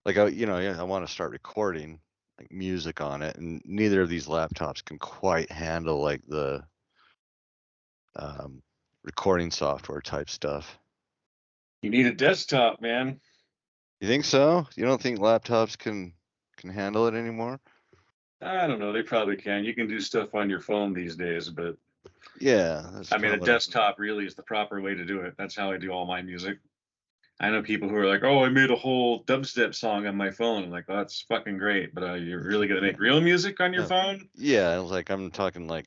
like yeah, I want to start recording like music on it, and neither of these laptops can quite handle like the um, recording software type stuff. You need a desktop, man. You think so? You don't think laptops can handle it anymore? I don't know. They probably can. You can do stuff on your phone these days, but Yeah, that's I mean, kind a of what I'm. desktop really is the proper way to do it. That's how I do all my music. I know people who are like, "Oh, I made a whole dubstep song on my phone." I'm like, "Oh, that's fucking great," but you're really gonna make real music on your No, phone? yeah, like I'm talking like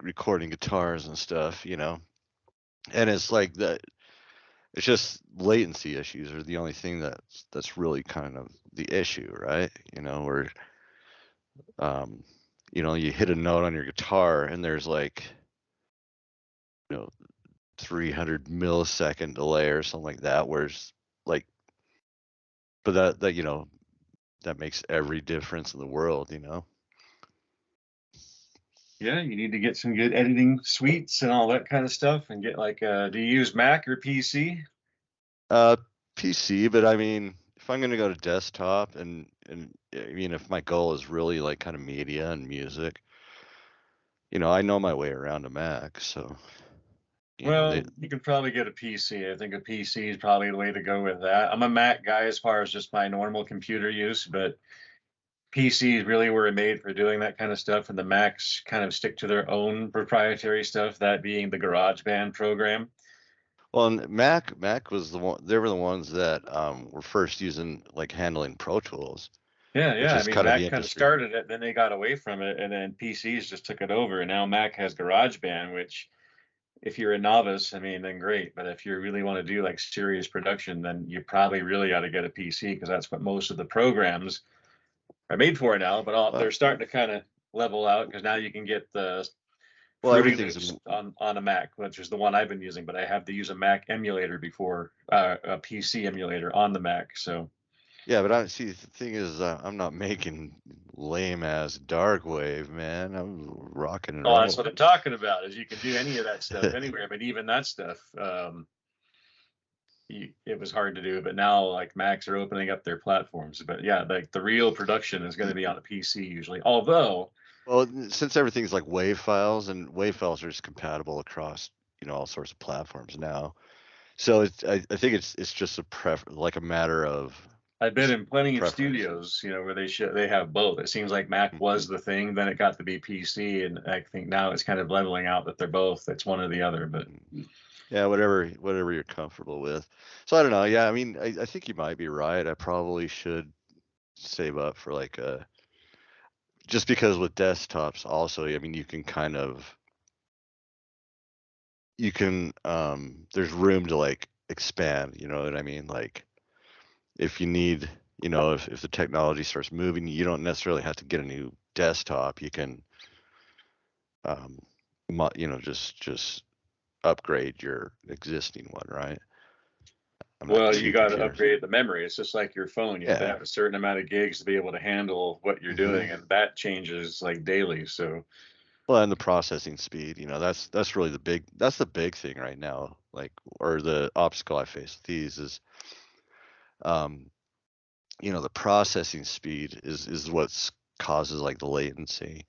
recording guitars and stuff, and it's like that. It's just latency issues are the only thing that's really kind of the issue, right? Where um, you hit a note on your guitar and there's like, you know, 300 millisecond delay or something like that, whereas like, but that makes every difference in the world. Yeah, you need to get some good editing suites and all that kind of stuff, and get like, do you use Mac or PC? Uh, PC, but I mean, if I'm gonna go to desktop and I mean, if my goal is really like kind of media and music, I know my way around a Mac, so they. Well, you can probably get a PC. I think a PC is probably the way to go with that. I'm a Mac guy as far as just my normal computer use, but PCs really were made for doing that kind of stuff, and the Macs kind of stick to their own proprietary stuff, that being the GarageBand program. Well, and Mac was the one. They were the ones that were first using like handling Pro Tools, Yeah, which yeah. I is mean, kind of the Mac kind of industry. started it, then they got away from it, and then PCs just took it over. And now Mac has GarageBand, which, if you're a novice, I mean, then great. But if you really want to do like serious production, then you probably really ought to get a PC, because that's what most of the programs are made for now. But Well, they're starting to kind of level out, because now you can get the well, Fruity everything's Loops on a Mac, which is the one I've been using. But I have to use a Mac emulator before a PC emulator on the Mac. So, yeah. But I see the thing is, I'm not making lame ass dark wave, man. I'm rocking and oh, that's what rolling. I'm talking about. Is you can do any of that stuff anywhere, but even that stuff, it was hard to do. But now, like, Macs are opening up their platforms. But yeah, like the real production is going to be on a PC usually. Although, Well, since everything's like wave files, and wave files are just compatible across all sorts of platforms now. So I think it's just like a matter of I've been in plenty of preference. studios, where they have both. It seems like Mac was the thing, then it got to be PC, and I think now it's kind of leveling out that they're both. It's one or the other, but Yeah, whatever you're comfortable with. So I don't know. Yeah, I mean, I think you might be right. I probably should save up for like a just because with desktops also, I mean, there's room to like expand, you know what I mean? Like if you need, if the technology starts moving, you don't necessarily have to get a new desktop. You can um just upgrade your existing one, right? I'm not well, you too got to computer. upgrade the memory. It's just like your phone. You have to Yeah. have a certain amount of gigs to be able to handle what you're hmm doing, and that changes like daily. So, Well, and the processing speed, that's really the big thing right now. Like, or the obstacle I face with these is, um, the processing speed is what's causes like the latency.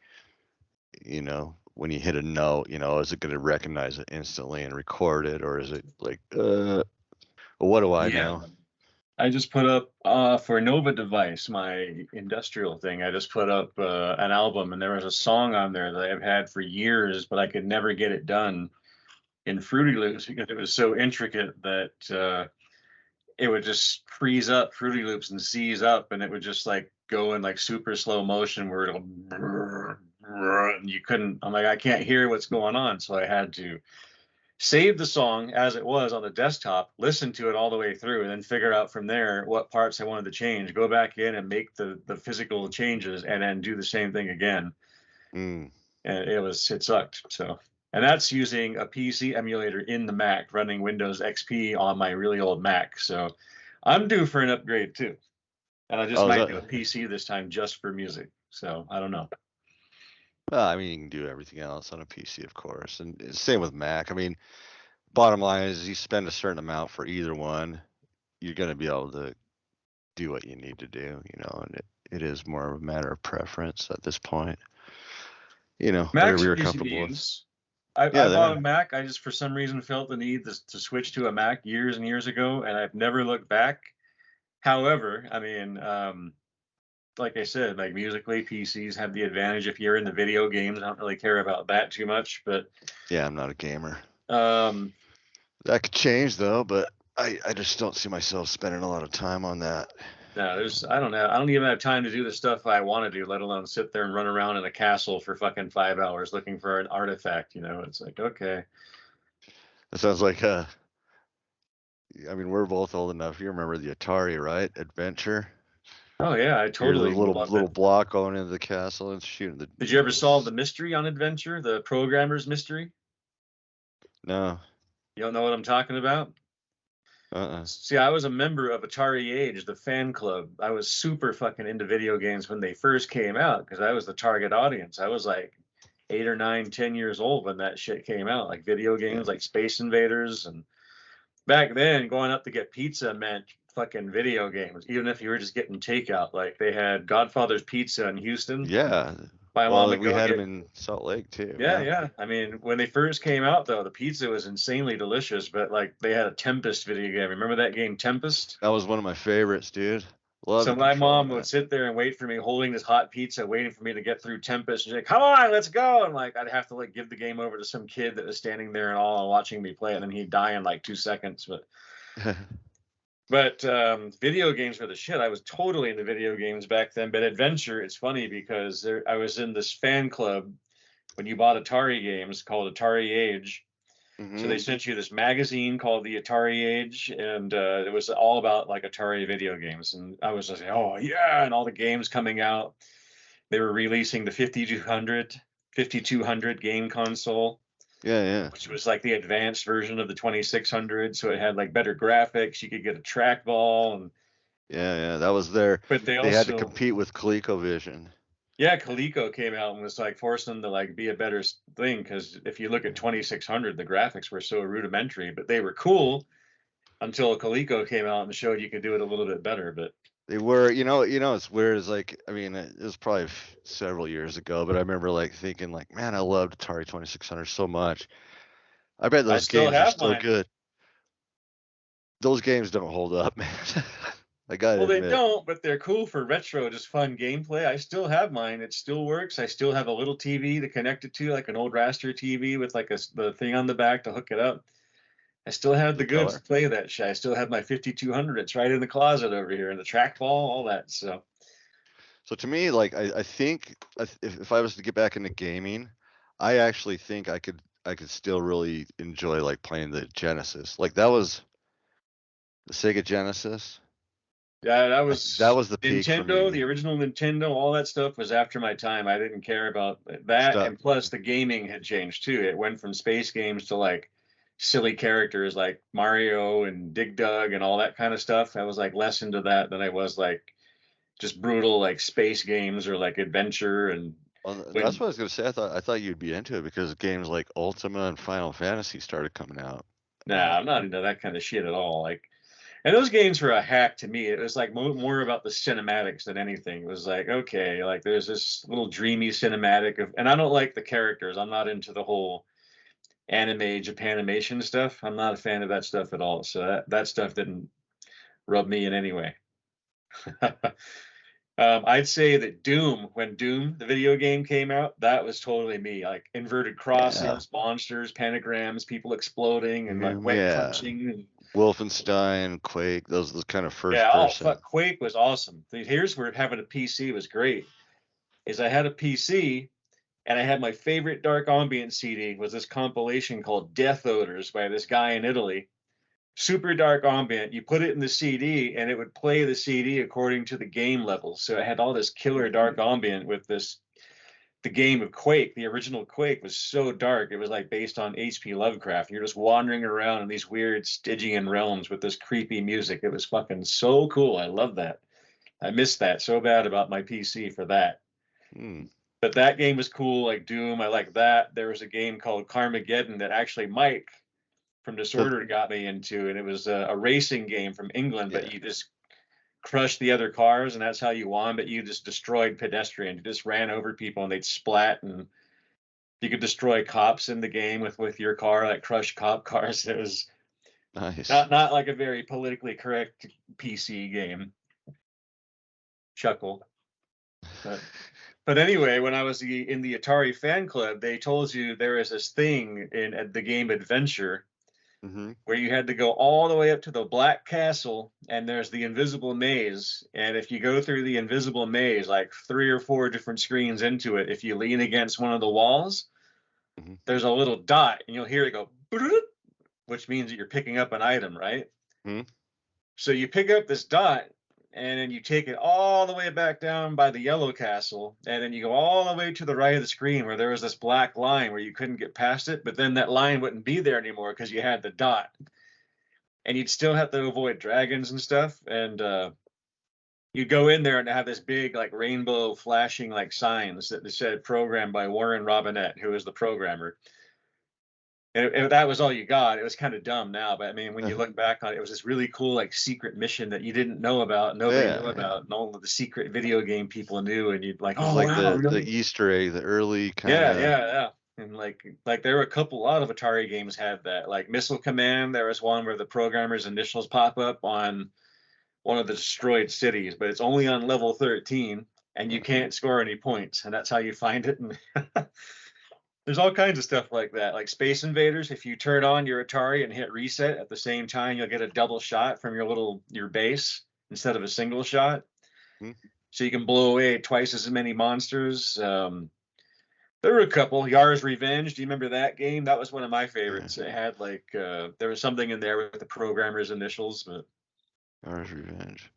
When you hit a note, is it going to recognize it instantly and record it, or is it like, well, what do I yeah, know? I just put up for Nova Device, my industrial thing. I just put up an album, and there was a song on there that I've had for years, but I could never get it done in Fruity Loops because it was so intricate that it would just freeze up Fruity Loops and seize up, and it would just like go in like super slow motion where it'll and you couldn't. I'm like, I can't hear what's going on, so I had to save the song as it was on the desktop, listen to it all the way through, and then figure out from there what parts I wanted to change. Go back in and make the physical changes, and then do the same thing again. Mm. And it sucked. So, and that's using a PC emulator in the Mac running Windows XP on my really old Mac. So I'm due for an upgrade too. And I just Oh, is might do a that? PC this time just for music. So I don't know. Well, I mean, you can do everything else on a PC, of course, and same with Mac. I mean, bottom line is you spend a certain amount for either one, you're going to be able to do what you need to do, and it is more of a matter of preference at this point. Whatever Macs are you're easy to comfortable with. use. I Yeah, they bought are. a Mac. I just for some reason felt the need to switch to a Mac years and years ago, and I've never looked back. However, I mean, like I said, like musically, PCs have the advantage if you're into video games. I don't really care about that too much, but Yeah, I'm not a gamer. um, That could change though, but I just don't see myself spending a lot of time on that. no, I don't know. I don't even have time to do the stuff I want to do, let alone sit there and run around in a castle for fucking 5 hours looking for an artifact. It's like, okay. It sounds like I mean, we're both old enough. You remember the Atari, right? Adventure. Oh yeah, I You're the totally little loved it. block going into the castle and shooting the. Did you ever solve the mystery on Adventure, the programmer's mystery? No. You don't know what I'm talking about? Uh-uh. See, I was a member of Atari Age, the fan club. I was super fucking into video games when they first came out because I was the target audience. I was like 8 or 9, 10 years old when that shit came out, like video Yeah. games like Space Invaders. And back then, going up to get pizza meant fucking video games, even if you were just getting takeout. Like they had Godfather's Pizza in Houston. Yeah. My mom Well, would we go had them get. in Salt Lake too. Yeah, yeah. I mean, when they first came out, though, the pizza was insanely delicious. But like, they had a Tempest video game. Remember that game, Tempest? That was one of my favorites, dude. Love So the my control on mom would that. sit there and wait for me, holding this hot pizza, waiting for me to get through Tempest. And she's like, "Come on, let's go!" And like, I'd have to like give the game over to some kid that was standing there and all watching me play it, and then he'd die in like 2 seconds. But video games were the shit. I was totally into video games back then. But Adventure, it's funny because I was in this fan club when you bought Atari games called Atari Age. So they sent you this magazine called the Atari Age, and it was all about like Atari video games. And I was just like, oh yeah, and all the games coming out. They were releasing the 5200 game console, Yeah, yeah. which was like the advanced version of the 2600. So it had like better graphics. You could get a trackball, and Yeah. That was their. but they They had to also, compete with ColecoVision. yeah, Coleco came out and was like forcing them to like be a better thing, because if you look at 2600, the graphics were so rudimentary, but they were cool until Coleco came out and showed you could do it a little bit better. But They were, it's weird. It's like, I mean, it was probably several years ago, but I remember like thinking, like, man, I loved Atari 2600 so much. I bet I those still games are have still mine. good. Those games don't hold up, man. I gotta Well, they admit. don't, but they're cool for retro, just fun gameplay. I still have mine. It still works. I still have a little TV to connect it to, like an old raster TV with like the thing on the back to hook it up. I still have The the goods to color. play that shit. I still have my 5200. It's right in the closet over here, and the trackball, all that. So So to me, like, I think if I was to get back into gaming, I actually think I could still really enjoy like playing the Genesis. Like that was the Sega Genesis. yeah, that That was was the peak for Nintendo, me. the original Nintendo. All that stuff was after my time. I didn't care about that, Stuff. and plus the gaming had changed too. It went from space games to like silly characters like Mario and Dig Dug and all that kind of stuff. I was like less into that than I was like just brutal like space games or like adventure. And Well, that's when what I was gonna say. I thought you'd be into it because games like Ultima and Final Fantasy started coming out. nah, I'm not into that kind of shit at all. Like, and those games were a hack to me. It was like more about the cinematics than anything. It was like, okay, like there's this little dreamy cinematic of, and I don't like the characters. I'm not into the whole anime Japanimation stuff. I'm not a fan of that stuff at all. So that stuff didn't rub me in any way. I'd say that Doom, when Doom, the video game, came out, that was totally me. Like inverted Yeah, crossings, monsters, pentagrams, people exploding, and like wet yeah. punching. And Wolfenstein, Quake, those kind of first yeah, oh person. fuck, Quake was awesome. Here's where having a PC was great. Is I had a PC and I had my favorite dark ambient CD was this compilation called Death Odors by this guy in Italy. Super dark ambient. You put it in the CD and it would play the CD according to the game level. So it had all this killer dark ambient with this. The game of Quake, the original Quake, was so dark. It was like based on H.P. Lovecraft. You're just wandering around in these weird Stygian realms with this creepy music. It was fucking so cool. I love that. I missed that so bad about my PC for that. Hmm. But that game was cool, like Doom. I like that. There was a game called Carmageddon that actually Mike from The Disorder got me into, and it was a racing game from England, but yeah. you just crush the other cars, and that's how you won. But you just destroyed pedestrians. You just ran over people, and they'd splat. And you could destroy cops in the game with your car, like crush cop cars. It was Nice. not like a very politically correct PC game. Chuckle. But anyway, when I was in the Atari fan club, they told you there is this thing in the game Adventure where you had to go all the way up to the Black Castle, and there's the invisible maze. And if you go through the invisible maze, like 3 or 4 different screens into it, if you lean against one of the walls, there's a little dot, and you'll hear it go, which means that you're picking up an item, right? So you pick up this dot, and then you take it all the way back down by the yellow castle, and then you go all the way to the right of the screen where there was this black line where you couldn't get past it, but then that line wouldn't be there anymore because you had the dot. And you'd still have to avoid dragons and stuff, and you'd go in there and have this big like rainbow flashing like signs that said programmed by Warren Robinette, who was the programmer. And if that was all you got, it was kind of dumb now. But I mean, when you look back on it, it was this really cool, like, secret mission that you didn't know about, nobody knew about, and all of the secret video game people knew. And you'd like, oh, like wow, the really? Easter egg, the early kind of. Yeah. And like there were a lot of Atari games had that. Like Missile Command, there was one where the programmer's initials pop up on one of the destroyed cities, but it's only on level 13, and you can't score any points, and that's how you find it. And there's all kinds of stuff like that, like Space Invaders. If you turn on your Atari and hit reset at the same time, you'll get a double shot from your base instead of a single shot. So you can blow away twice as many monsters. There were a couple. Yar's Revenge. Do you remember that game? That was one of my favorites. It had like there was something in there with the programmer's initials, but Yar's Revenge.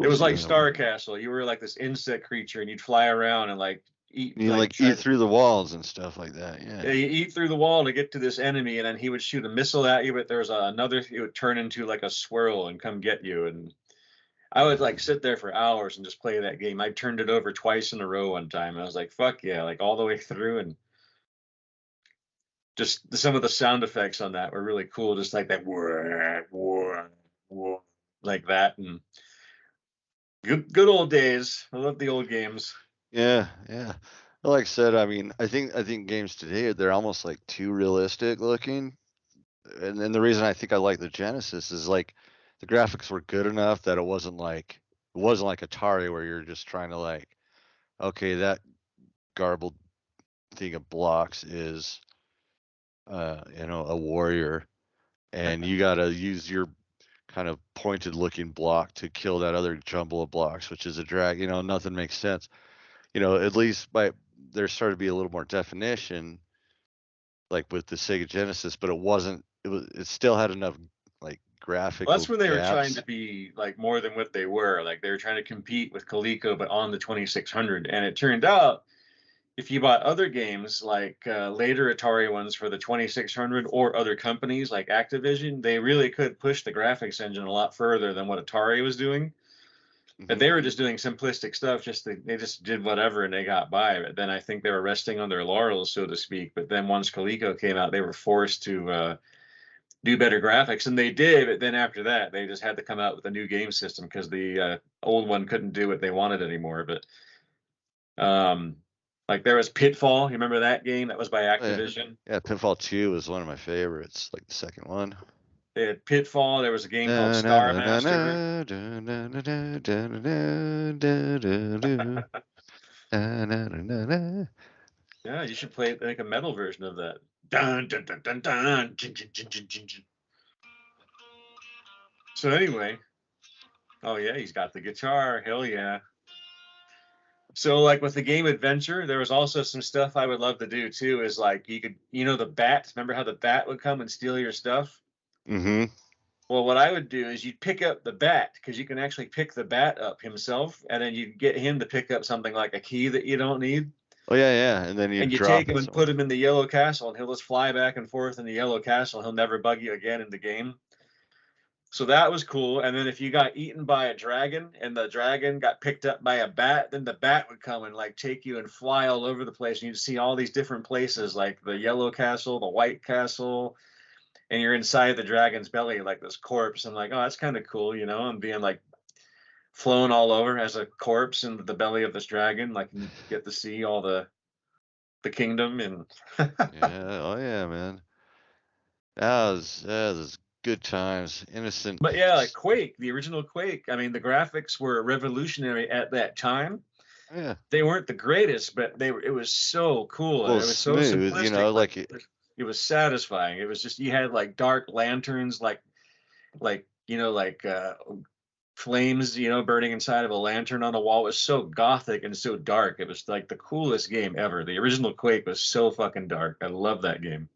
It was like Star Castle. You were like this insect creature, and you'd fly around and like eat. You eat through the walls and stuff like that. Yeah, you eat through the wall to get to this enemy, and then he would shoot a missile at you, but there was another. It would turn into like a swirl and come get you. And I would like sit there for hours and just play that game. I turned it over twice in a row one time. I was like, "Fuck yeah!" Like all the way through, and just some of the sound effects on that were really cool. Just like that, like that, and good old days. I love the old games. Yeah. Like I said, I mean, I think games today, they're almost like too realistic looking. And then the reason I think I like the Genesis is like the graphics were good enough that it wasn't like Atari where you're just trying to like, okay, that garbled thing of blocks is a warrior, and you got to use your kind of pointed looking block to kill that other jumble of blocks, which is a drag. Nothing makes sense. At least there started to be a little more definition, like with the Sega Genesis, but it still had enough like graphical. Well, that's when they gaps. were trying to be like more than what they were. Like they were trying to compete with Coleco, but on the 2600. And it turned out, if you bought other games like later Atari ones for the 2600 or other companies like Activision, they really could push the graphics engine a lot further than what Atari was doing. But they were just doing simplistic stuff. They just did whatever and they got by. But then I think they were resting on their laurels, so to speak. But then once Coleco came out, they were forced to do better graphics, and they did. But then after that, they just had to come out with a new game system because the old one couldn't do what they wanted anymore. But like there was Pitfall. You remember that game? That was by Activision. Yeah, Pitfall 2 was one of my favorites, like the second one. They had Pitfall. There was a game called Star Master. Yeah, you should make a metal version of that. Dun, dun, dun, dun, dun. So anyway, oh yeah, he's got the guitar. Hell yeah. So like with the game Adventure, there was also some stuff I would love to do too. Is like you could, the bat. Remember how the bat would come and steal your stuff? Mm-hmm. Well, what I would do is you'd pick up the bat, because you can actually pick the bat up himself, and then you'd get him to pick up something like a key that you don't need. Oh yeah, and then you take him and put him in the yellow castle, and he'll just fly back and forth in the yellow castle. He'll never bug you again in the game. So that was cool. And then if you got eaten by a dragon and the dragon got picked up by a bat, then the bat would come and like take you and fly all over the place. And you'd see all these different places, like the yellow castle, the white castle, and you're inside the dragon's belly like this corpse. I'm like, oh, that's kind of cool, and being like flown all over as a corpse into the belly of this dragon, like you get to see all the kingdom and Yeah, oh yeah, man. That was good times. Innocent. but yeah, like Just Quake, the original Quake. I mean, the graphics were revolutionary at that time. yeah. They weren't the greatest, but it was so cool. Well, It was so smooth, simplistic, but like it, it was satisfying. It was just you had like dark lanterns, like flames, burning inside of a lantern on a wall. It was so gothic and so dark. It was like the coolest game ever. The original Quake was so fucking dark. I love that game.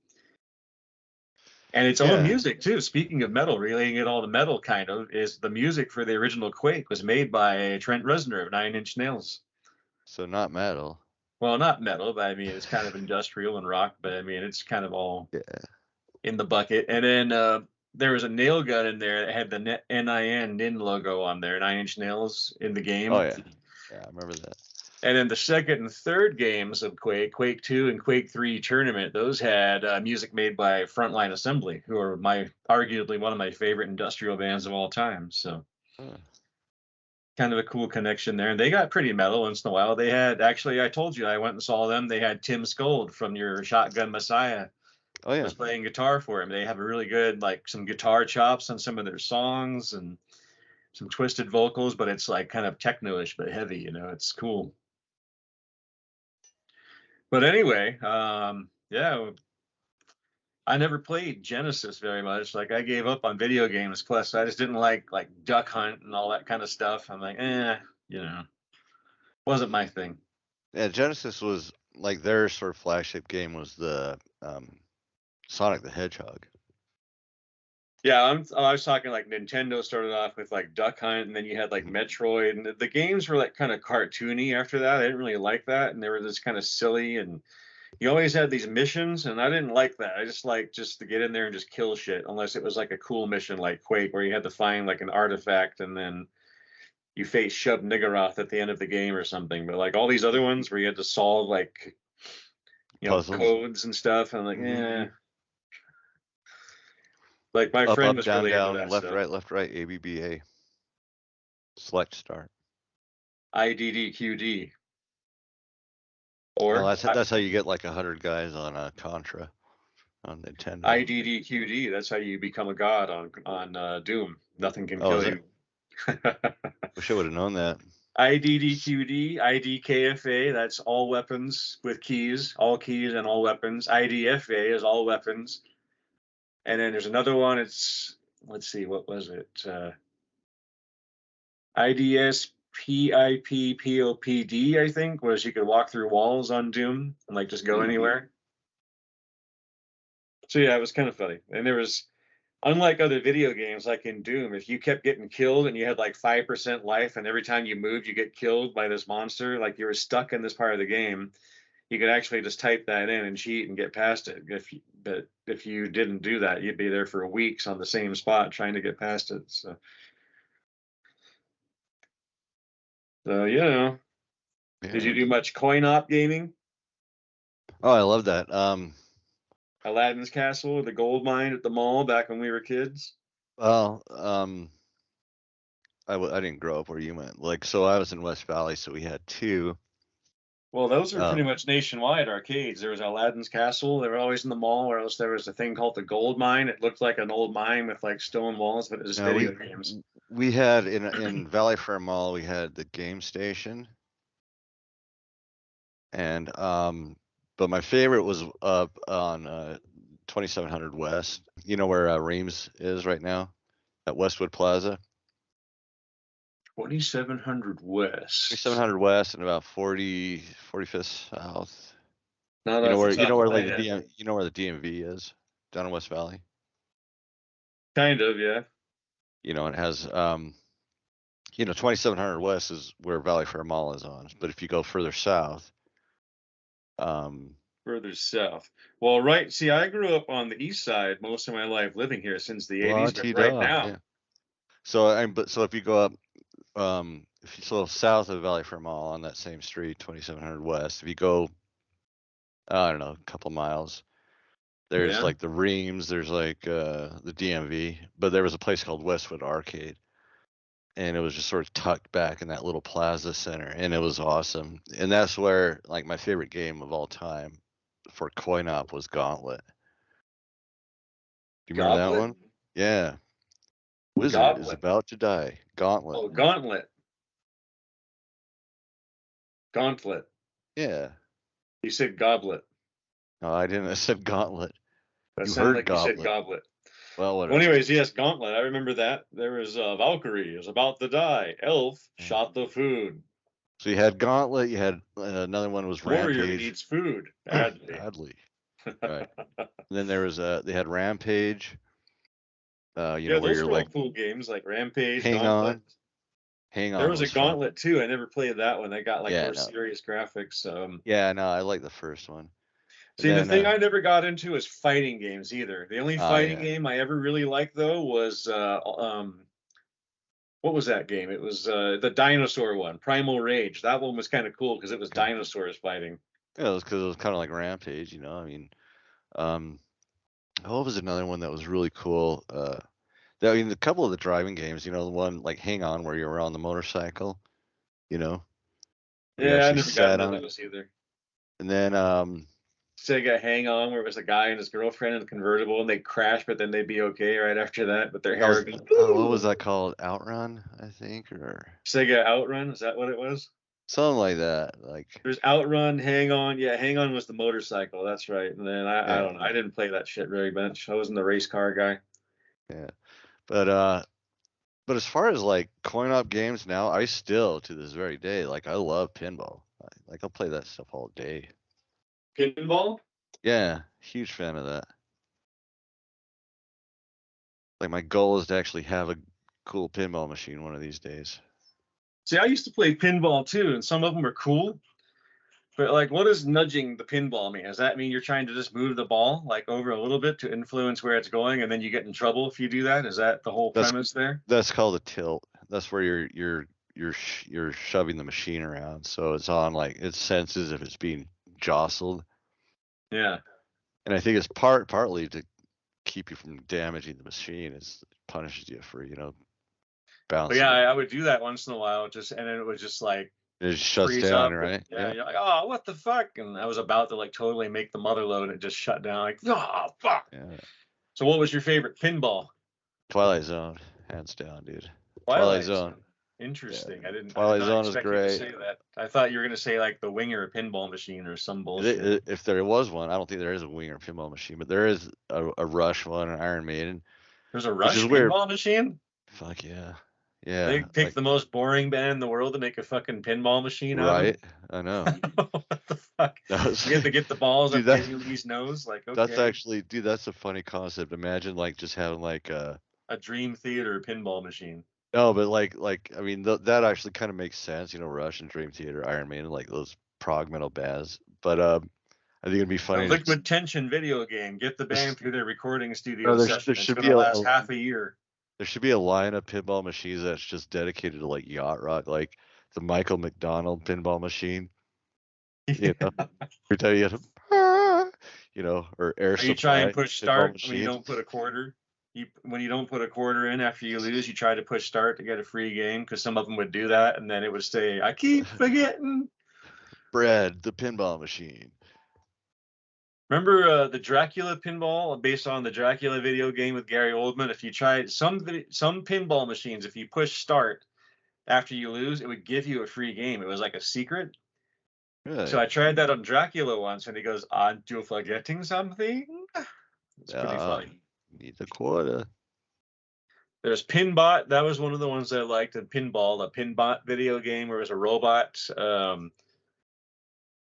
And its own yeah. music too. Speaking of metal, relating it all to metal kind of, is the music for the original Quake was made by Trent Reznor of Nine Inch Nails. So not metal. Well, not metal, but I mean it's kind of industrial and rock, but I mean it's kind of all Yeah. in the bucket. And then there was a nail gun in there that had the NIN logo on there, Nine Inch Nails in the Oh game. yeah. Yeah, I remember that. And then the second and third games of Quake, Quake 2 and Quake 3 Tournament, those had music made by Frontline Assembly, who are arguably one of my favorite industrial bands of all time. So Huh. kind of a cool connection there. And they got pretty metal once in a while. They had, actually, I told you, I went and saw them. They had Tim Skold from your Shotgun Messiah Oh yeah. was playing guitar for him. They have a really good, like some guitar chops on some of their songs and some twisted vocals, but it's like kind of techno-ish, but heavy, it's cool. But anyway, yeah, I never played Genesis very much. Like I gave up on video games. Plus, I just didn't like Duck Hunt and all that kind of stuff. I'm like, wasn't my thing. Yeah, Genesis was like their sort of flagship game was the Sonic the Hedgehog. Yeah, I was talking like Nintendo started off with like Duck Hunt, and then you had like Metroid, and the games were like kind of cartoony after that. I didn't really like that, and they were just kind of silly, and you always had these missions, and I didn't like that. I just like just to get in there and just kill shit, unless it was like a cool mission like Quake, where you had to find like an artifact, and then you face Shub Niggurath at the end of the game or something. But like all these other ones where you had to solve like Puzzles. codes and stuff, and I'm like, Like my Up, friend up, was down, really into down, that left, stuff. left, right, ABBA. Select start. IDDQD. Well, Or that's how you get like 100 guys on Contra on Nintendo. IDDQD. That's how you become a god on Doom. Nothing can kill you. Wish I would have known that. IDDQD, IDKFA. That's all weapons with keys, all keys and all weapons. IDFA is all weapons. And then there's another one. Let's see, what was it? IDSPIPPOPD, I think, was you could walk through walls on Doom and like just go anywhere. So yeah, it was kind of funny. And there was, unlike other video games like in Doom, if you kept getting killed and you had like 5% life, and every time you moved you get killed by this monster, like you were stuck in this part of the game, you could actually just type that in and cheat and get past it. But if you didn't do that, you'd be there for weeks on the same spot trying to get past it. So Yeah. Did you do much coin-op gaming? Oh, I love that. Aladdin's Castle, the gold mine at the mall back when we were kids? Well, I didn't grow up where you went. Like, so I was in West Valley, so we had two. Well, those are pretty much nationwide arcades. There was Aladdin's Castle. They were always in the mall, or else there was a thing called the gold mine. It looked like an old mine with like stone walls, but it was video games. We had in Valley Fair Mall, we had the game station. And but my favorite was up on 2700 West. You know where Reams is right now? At Westwood Plaza. 2700 West. 2700 West and about 45th South. Not you know where like you know where the DMV is down in West Valley. Kind of, yeah. You know, it has 2700 West is where Valley Fair Mall is on. But if you go further south, further south. Well, right. See, I grew up on the east side most of my life, living here since the 80s. But right now. Yeah. So if you go up, if you go south of Valley Fair Mall on that same street, 2700 West, if you go, I don't know, a couple miles, there's like the Reams, there's like the DMV, but there was a place called Westwood Arcade, and it was just sort of tucked back in that little plaza center, and it was awesome. And that's where like my favorite game of all time for coin op was Gauntlet. Do you remember that Goblet? one? Yeah. Wizard is Goblet. about to die. Gauntlet. Oh, Gauntlet. Gauntlet. Yeah. You said goblet. No, I didn't. I said Gauntlet. That You sounded heard like you said Goblet. goblet. Well, Well, whatever. anyways, yes, Gauntlet. I remember that. There was Valkyrie is about to die. Elf shot the food. So you had Gauntlet. You had another one was Warrior Rampage. needs food badly. Badly. Right. And then there was they had Rampage. You know, Yeah, where those you're were all like cool games like Rampage, hang Gauntlet. on. Hang on. There was a fun. Gauntlet too. I never played that one. That got like Yeah, more no. serious graphics. Yeah, no, I like the first one. See, the thing I never got into is fighting games either. The only fighting game I ever really liked though was what was that game? It was the dinosaur one, Primal Rage. That one was kind of cool because it was dinosaurs fighting. Yeah, it was because it was kind of like Rampage, you know. I mean, what was another one that was really cool? I mean, a couple of the driving games, you know, the one like Hang On where you were on the motorcycle, you know. Yeah, I never got into those either. And then Sega Hang On, where it was a guy and his girlfriend in the convertible, and they crash, but then they'd be okay right after that. But their hair. What was that called? Outrun, I think, or Sega Outrun? Is that what it was? Something like that. Like there's Outrun, Hang On. Yeah, Hang On was the motorcycle. That's right. And then I don't know. I didn't play that shit very much. I wasn't the race car guy. Yeah, but as far as like coin op games now, I still to this very day like I love pinball. Like I'll play that stuff all day. Pinball? Yeah, huge fan of that. Like my goal is to actually have a cool pinball machine one of these days. See, I used to play pinball too, and some of them were cool. But like, what does nudging the pinball mean? Does that mean you're trying to just move the ball like over a little bit to influence where it's going, and then you get in trouble if you do that? Is that the whole premise there? That's called a tilt. That's where you're shoving the machine around, so it's on like it senses if it's being jostled. Yeah. And I think it's partly to keep you from damaging the machine. It punishes you for bouncing. But yeah, I would do that once in a while, and then it was just like. It just shuts down, right? Yeah, you're like, oh, what the fuck? And I was about to like totally make the mother load, and it just shut down. Like, oh, fuck. Yeah. So, what was your favorite pinball? Twilight Zone, hands down, dude. Twilight Zone. Interesting. Yeah. Twilight Zone is great. To say that. I thought you were gonna say like the Winger pinball machine or some bullshit. If there was one, I don't think there is a Winger pinball machine, but there is a Rush one, an Iron Maiden. There's a Rush pinball machine? Fuck yeah. Yeah. They picked the most boring band in the world to make a fucking pinball machine out of it. I know. What the fuck? You have to get the balls up Kenny's nose. Like, okay. That's actually, dude, that's a funny concept. Imagine like just having like a Dream Theater pinball machine. No, but like I mean that actually kind of makes sense, Rush and Dream Theater, Iron Maiden, like those prog metal bands. But I think it'd be funny. A Liquid Tension video game. Get the band through their recording studio session. There should be last half a year. There should be a line of pinball machines that's just dedicated to like yacht rock, like the Michael McDonald pinball machine. Every time you have or Air Supply. You try and push start when you don't put a quarter. When you don't put a quarter in after you lose, you try to push start to get a free game because some of them would do that, and then it would say, "I keep forgetting." Brad, the pinball machine. Remember the Dracula pinball based on the Dracula video game with Gary Oldman? If you tried some pinball machines, if you push start after you lose, it would give you a free game. It was like a secret. Really? So I tried that on Dracula once, and he goes, "Aren't you forgetting something?" It's pretty funny. Need the quarter. There's Pinbot. That was one of the ones I liked. And Pinball, the Pinbot video game where it was a robot.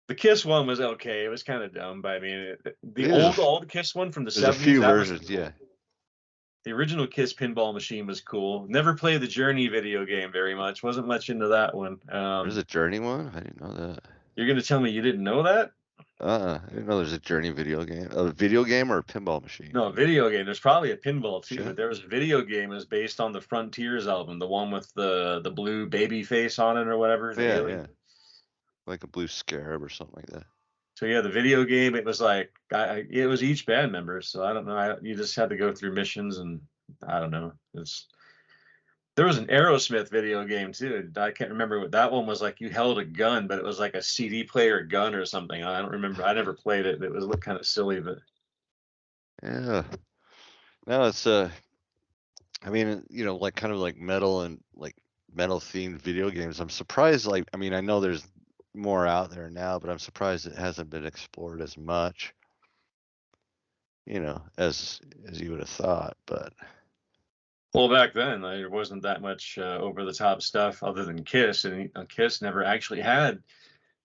The Kiss one was okay. It was kind of dumb, but I mean, the old Kiss one from the 70s. There's a few versions, cool. Yeah. The original Kiss pinball machine was cool. Never played the Journey video game very much. Wasn't much into that one. There's a Journey one? I didn't know that. You're going to tell me you didn't know that? I didn't know there's a Journey video game. A video game or a pinball machine? No, a video game. There's probably a pinball too. Sure. But there was a video game that was based on the Frontiers album, the one with the blue baby face on it or whatever. Yeah. Like a blue scarab or something like that. So yeah, the video game, it was like it was each band member. So I don't know. You just had to go through missions, and I don't know. There was an Aerosmith video game too. I can't remember what that one was like. You held a gun, but it was like a CD player gun or something. I don't remember. I never played it. It was looked kind of silly, but Yeah. No, it's I mean, you know, like kind of like metal and like metal themed video games. I'm surprised. Like, I mean, I know there's more out there now, but I'm surprised it hasn't been explored as much. You know, as you would have thought. But well, back then there wasn't that much over the top stuff other than Kiss, and Kiss never actually had,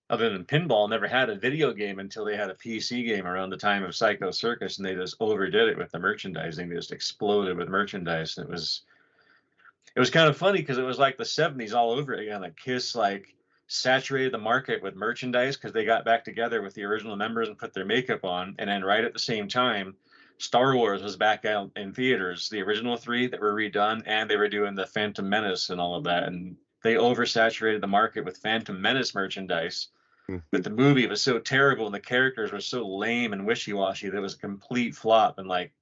other than Pinball, never had a video game until they had a PC game around the time of Psycho Circus, and they just overdid it with the merchandising. They just exploded with merchandise. And it was kind of funny because it was like the 70s all over again. Like Kiss like saturated the market with merchandise because they got back together with the original members and put their makeup on, and then right at the same time, Star Wars was back out in theaters, the original three that were redone, and they were doing the Phantom Menace and all of that, and they oversaturated the market with Phantom Menace merchandise. hmm. But the movie was so terrible and the characters were so lame and wishy-washy that it was a complete flop, and like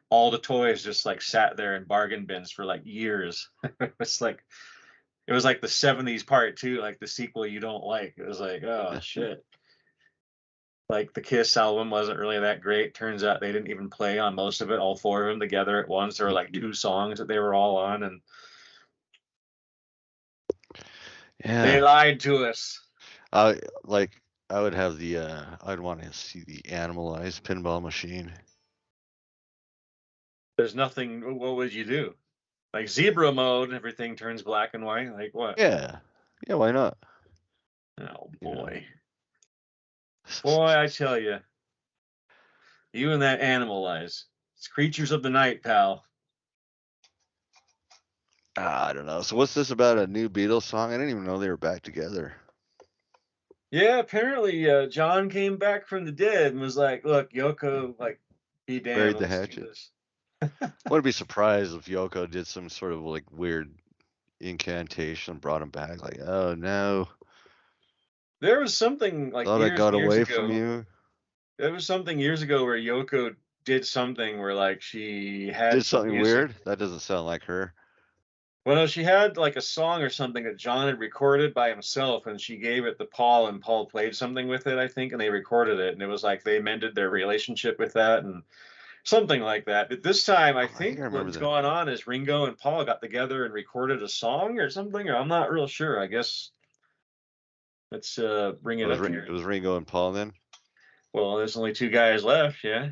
all the toys just like sat there in bargain bins for like years. It was like the 70s part two, like the sequel you don't like. It was like, oh shit. Like the Kiss album wasn't really that great. Turns out they didn't even play on most of it, all four of them together at once. There were like two songs that they were all on, and they yeah, lied to us. I like I would have the I'd want to see the animalized pinball machine. There's nothing. What would you do? Like zebra mode, everything turns black and white. Like what? Yeah, yeah, why not? Oh You know. boy, boy, I tell you, you and that animalize. It's creatures of the night, pal. I don't know. So what's this about a new Beatles song? I didn't even know they were back together. Yeah, apparently John came back from the dead and was like, "Look, Yoko, like, be Buried damned, the let's do hatchet. this." I wouldn't be surprised if Yoko did some sort of like weird incantation and brought him back. Like, oh no, There was something like thought I years got and years away from ago. you. There was something years ago where Yoko did something where like she had Did some something music. weird? That doesn't sound like her. Well, no, she had like a song or something that John had recorded by himself, and she gave it to Paul, and Paul played something with it, I think, and they recorded it, and it was like they mended their relationship with that, and something like that. But this time, I Oh, I think think I remember what's that. going on is Ringo and Paul got together and recorded a song or something, or I'm not real sure. I guess let's bring it up It here. was Ringo and Paul then. Well, there's only two guys left, yeah.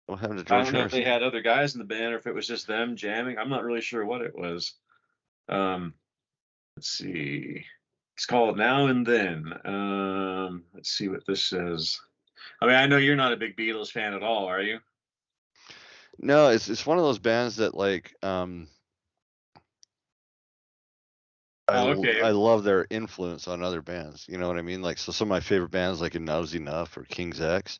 What happened to I George don't know if they Harrison? had other guys in the band or if it was just them jamming. I'm not really sure what it was. Um, let's see. It's called Now and Then. Let's see what this says. I mean, I know you're not a big Beatles fan at all, are you? No, it's one of those bands that like Oh, okay. I love their influence on other bands. You know what I mean? Like so some of my favorite bands like Enough's Enough or King's X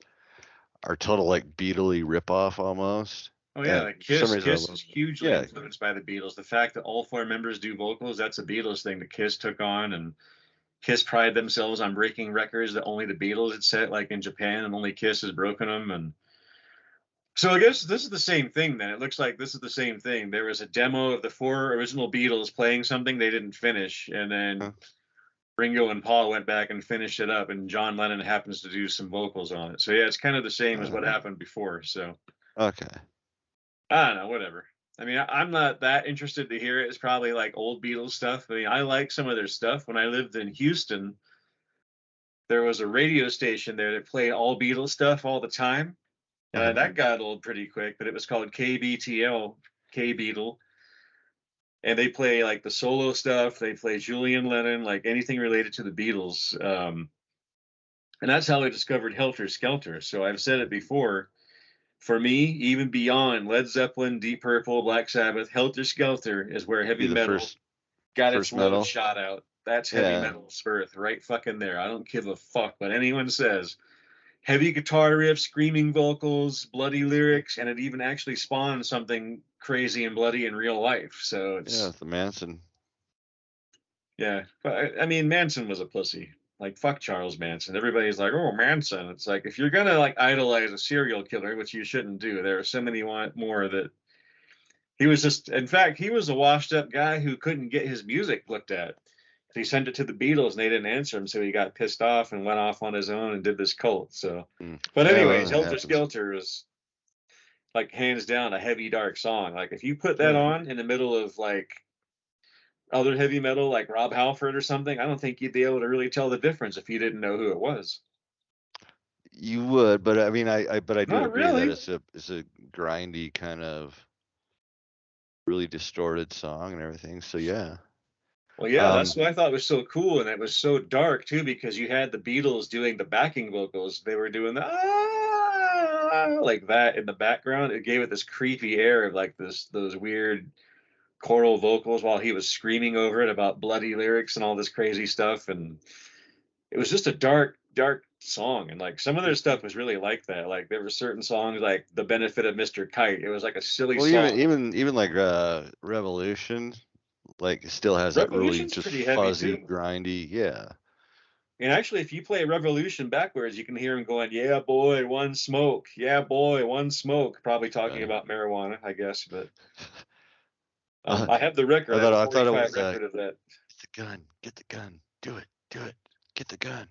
are total like Beatley ripoff almost. Oh yeah, And like for some Kiss. reason I Kiss love is them. hugely Yeah, influenced by the Beatles. The fact that all four members do vocals, that's a Beatles thing that Kiss took on, and Kiss pride themselves on breaking records that only the Beatles had set, like in Japan, and only Kiss has broken them. And so I guess this is the same thing then. It looks like this is the same thing. There was a demo of the four original Beatles playing something they didn't finish, and then huh, Ringo and Paul went back and finished it up, and John Lennon happens to do some vocals on it. So yeah, it's kind of the same as what uh, happened before. So okay. I don't know, whatever. I mean, I'm not that interested to hear it. It's probably like old Beatles stuff. I mean, I like some of their stuff. When I lived in Houston, there was a radio station there that played all Beatles stuff all the time. Uh-huh. That got old pretty quick, but it was called KBTL, K Beatle. And they play like the solo stuff. They play Julian Lennon, like anything related to the Beatles. And that's how I discovered Helter Skelter. So I've said it before. For me, even beyond Led Zeppelin, Deep Purple, Black Sabbath, Helter Skelter is where Be heavy the metal got its first love metal. shot out. That's heavy Yeah. metal's birth right fucking there. I don't give a fuck what anyone says. Heavy guitar riffs, screaming vocals, bloody lyrics, and it even actually spawned something crazy and bloody in real life. So Yeah, it's, the Manson. yeah. But I mean, Manson was a pussy. Like, fuck Charles Manson. Everybody's like, oh, Manson. It's like, if you're gonna like idolize a serial killer, which you shouldn't do, there are so many more that He was just, in fact, he was a washed up guy who couldn't get his music looked at. He sent it to the Beatles and they didn't answer him, so he got pissed off and went off on his own and did this cult. So, but Yeah, well, anyways, that Helter happens. Skelter is like hands down a heavy dark song. Like if you put that Yeah. on in the middle of like other heavy metal like Rob Halford or something, I don't think you'd be able to really tell the difference if you didn't know who it was. You would, but I mean, but I do Not agree that really. it's a grindy kind of really distorted song and everything. So yeah. Well, yeah, Um, that's what I thought was so cool, and it was so dark too because you had the Beatles doing the backing vocals. They were doing the like that in the background. It gave it this creepy air of like those weird choral vocals while he was screaming over it about bloody lyrics and all this crazy stuff. And it was just a dark, dark song. And like some of their stuff was really like that. Like there were certain songs like The Benefit of Mr. Kite. It was like a silly well, song. even like Revolution, like it still has that really Revolution's just pretty heavy fuzzy, too. grindy. Yeah. And actually, if you play Revolution backwards, you can hear him going, "Yeah, boy, one smoke. Yeah, boy, one smoke." Probably talking Right. about marijuana, I guess. But Uh, I have the record. I have a I thought it 45 was record of that. get the gun, do it, get the gun.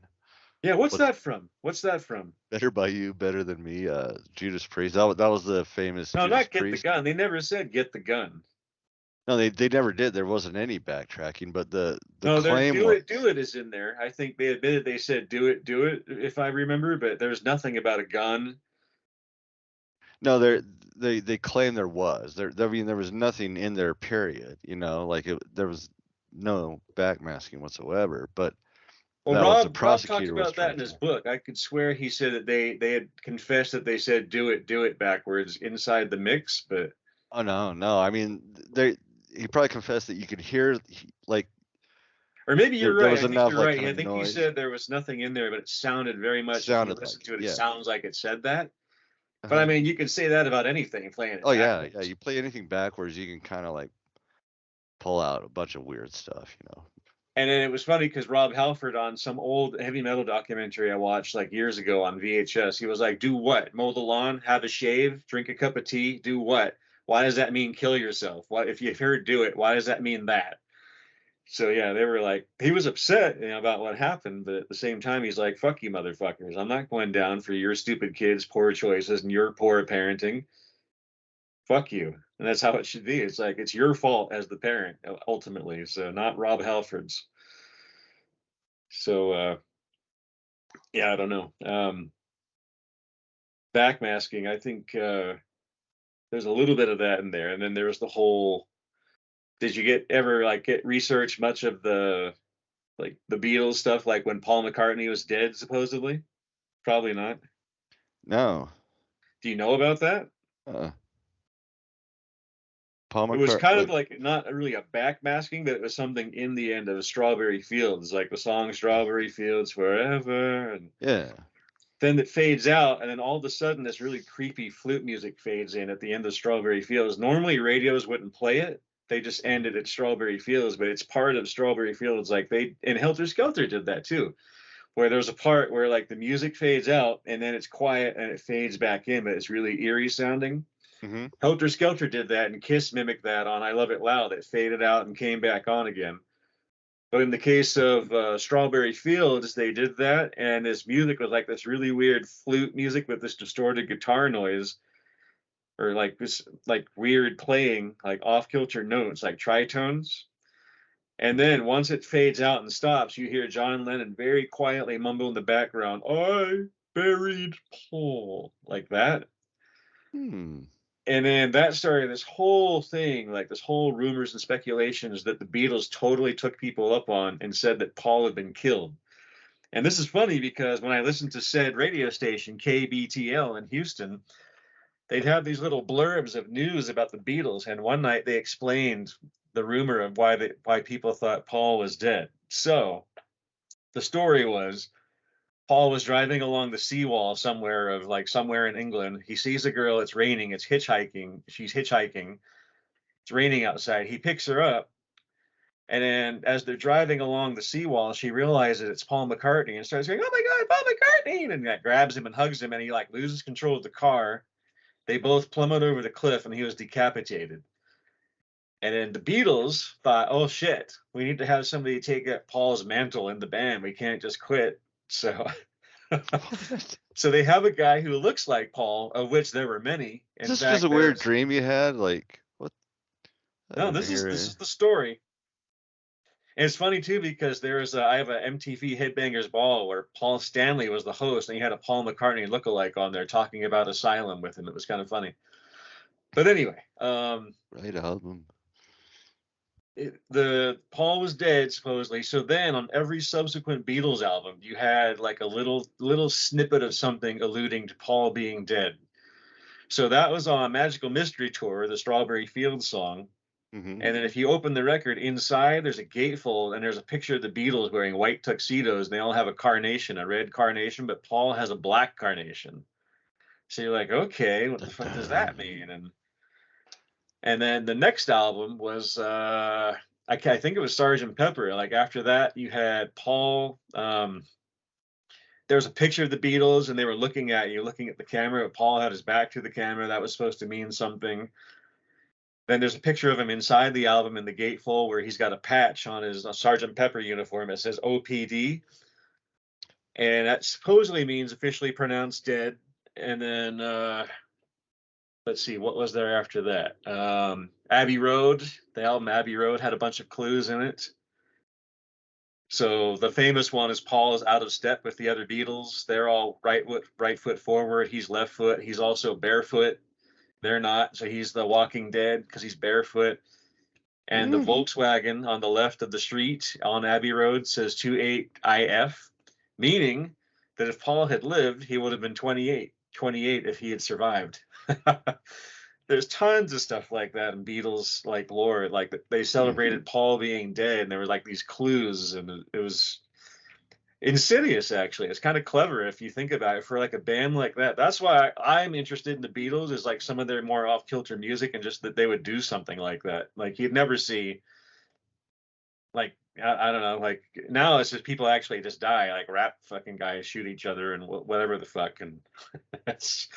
Yeah, what's What's that from? What's that from? Better by You, Better Than Me? Judas Priest. That was the famous No, Judas not get the Priest. gun. They never said get the gun. No, they never did. There wasn't any backtracking, but the No, their claim was do it is in there. I think they admitted they said do it, if I remember, but there's nothing about a gun. no, they claim there was. I mean, there was nothing in there. Period. You know, like there was no backmasking whatsoever. But Well, that was the Rob talked prosecutor was about that trying in to his claim. book. I could swear he said that they had confessed that they said do it backwards inside the mix, but Oh no. I mean, he probably confessed that you could hear like or maybe you're there right. was I think enough you're like right. kind I of think he noise. said there was nothing in there, but it sounded very much. If you Sounded listen like to it, it yeah. sounds like it said that. But I Uh-huh. mean, you can say that about anything playing it Oh yeah. backwards. You play anything backwards, you can kind of like pull out a bunch of weird stuff. And then it was funny because Rob Halford on some old heavy metal documentary I watched like years ago on VHS, he was like, "Do what? Mow the lawn, have a shave, drink a cup of tea, do what? Why does that mean kill yourself? What if you've heard do it? Why does that mean that?" So yeah, they were like, he was upset, about what happened, but at the same time, he's like, "Fuck you, motherfuckers! I'm not going down for your stupid kids' poor choices and your poor parenting. Fuck you." And that's how it should be. It's like it's your fault as the parent ultimately, so not Rob Halford's. So yeah, I don't know. Backmasking, I think there's a little bit of that in there, and then there's the whole. Did you ever like get research much of the like the Beatles stuff, like when Paul McCartney was dead, supposedly? Probably not. No. Do you know about that? Uh, Paul It was McCartney. kind of Like like not really a backmasking, but it was something in the end of Strawberry Fields, like the song Strawberry Fields Forever. And yeah. then it fades out, and then all of a sudden, this really creepy flute music fades in at the end of Strawberry Fields. Normally, radios wouldn't play it. They just ended at Strawberry Fields, but it's part of Strawberry Fields. Like and Helter Skelter did that too, where there's a part where like the music fades out and then it's quiet and it fades back in, but it's really eerie sounding. Mm-hmm. Helter Skelter did that, and Kiss mimicked that on I Love It Loud. It faded out and came back on again. But in the case of Strawberry Fields, they did that, and this music was like this really weird flute music with this distorted guitar noise, or like this like weird playing, like off kilter notes, like tritones. And then once it fades out and stops, you hear John Lennon very quietly mumble in the background, "I buried Paul," like that. Hmm. And then that started this whole thing, like this whole rumors and speculations that the Beatles totally took people up on and said that Paul had been killed. And this is funny because when I listened to said radio station, KBTL in Houston, they'd have these little blurbs of news about the Beatles. And one night they explained the rumor of why people thought Paul was dead. So the story was Paul was driving along the seawall somewhere in England. He sees a girl, it's raining, it's hitchhiking. She's hitchhiking. It's raining outside. He picks her up. And then as they're driving along the seawall, she realizes it's Paul McCartney and starts going, "Oh my God, Paul McCartney!" And that grabs him and hugs him, and he like loses control of the car. They both plummet over the cliff, and he was decapitated. And then the Beatles thought, oh shit, we need to have somebody take up Paul's mantle in the band. We can't just quit. So What? so they have a guy who looks like Paul, of which there were many. Is In this just fact, a weird dream you had? Like, what? I no, didn't hear this it. is the story. And it's funny too because I have a MTV Headbangers Ball where Paul Stanley was the host, and he had a Paul McCartney lookalike on there talking about Asylum with him. It was kind of funny. But anyway, Right album. the Paul was dead supposedly. So then on every subsequent Beatles album, you had like a little snippet of something alluding to Paul being dead. So that was on Magical Mystery Tour, the Strawberry Fields song. Mm-hmm. And then if you open the record inside, there's a gatefold and there's a picture of the Beatles wearing white tuxedos. And they all have a carnation, a red carnation, but Paul has a black carnation. So you're like, okay, what the fuck does that mean? And then the next album was I think it was Sergeant Pepper. Like after that, you had Paul. There was a picture of the Beatles, and they were looking at you, looking at the camera. But Paul had his back to the camera. That was supposed to mean something. Then there's a picture of him inside the album in the gatefold where he's got a patch on his Sergeant Pepper uniform. It says OPD, and that supposedly means officially pronounced dead. And then let's see, what was there after that? Abbey Road, the album Abbey Road had a bunch of clues in it. So the famous one is Paul is out of step with the other Beatles. They're all right foot forward. He's left foot. He's also barefoot. They're not. So he's the Walking Dead because he's barefoot. And the Volkswagen on the left of the street on Abbey Road says 28IF, meaning that if Paul had lived, he would have been 28 if he had survived. There's tons of stuff like that in Beatles like lore. Like they celebrated Paul being dead, and there were like these clues, and it was insidious. Actually, it's kind of clever if you think about it for like a band like that. That's why I'm interested in the Beatles. Is like some of their more off kilter music, and just that they would do something like that. Like you'd never see. Like I don't know. Like now it's just people actually just die. Like rap fucking guys shoot each other and whatever the fuck, and that's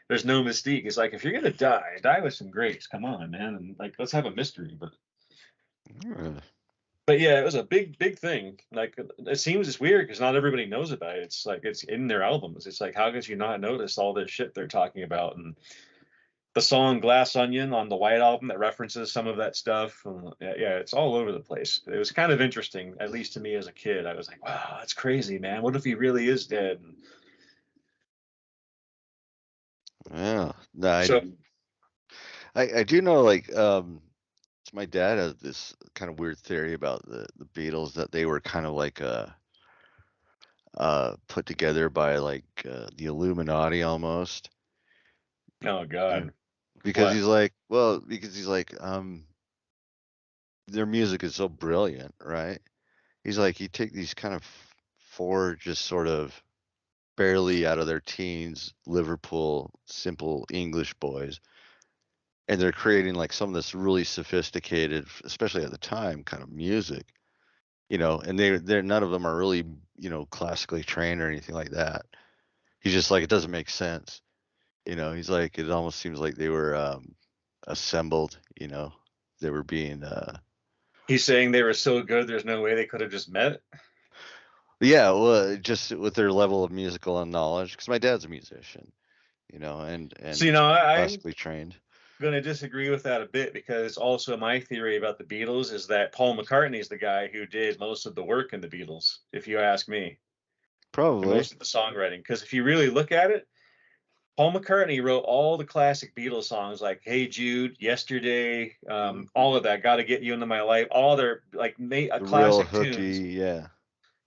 there's no mystique. It's like if you're gonna die, die with some grace. Come on, man, and like let's have a mystery. But yeah, it was a big thing. Like it seems it's weird because not everybody knows about it. It's like it's in their albums. It's like how could you not notice all this shit they're talking about? And the song "Glass Onion" on the White Album that references some of that stuff. Yeah, it's all over the place. It was kind of interesting, at least to me as a kid. I was like, wow, that's crazy, man. What if he really is dead? Yeah. No, So I do know like my dad has this kind of weird theory about the Beatles that they were kind of like put together by like the Illuminati almost. oh god, Because what? he's like, well, because he's like, their music is so brilliant, right? He's like, you take these kind of four just sort of barely out of their teens Liverpool simple English boys, and they're creating like some of this really sophisticated, especially at the time, kind of music, and they're none of them are really, classically trained or anything like that. He's just like, it doesn't make sense. He's like, it almost seems like they were assembled, they were being He's saying they were so good, there's no way they could have just met. yeah, well, just with their level of musical knowledge, because my dad's a musician, So and I'm classically trained. going to disagree with that a bit because also my theory about the Beatles is that Paul McCartney is the guy who did most of the work in the Beatles, if you ask me, and Probably. most of the songwriting. Because if you really look at it, Paul McCartney wrote all the classic Beatles songs like "Hey Jude," "Yesterday," all of that. "Got to Get You Into My Life," all their like The real classic tunes. hooky, yeah.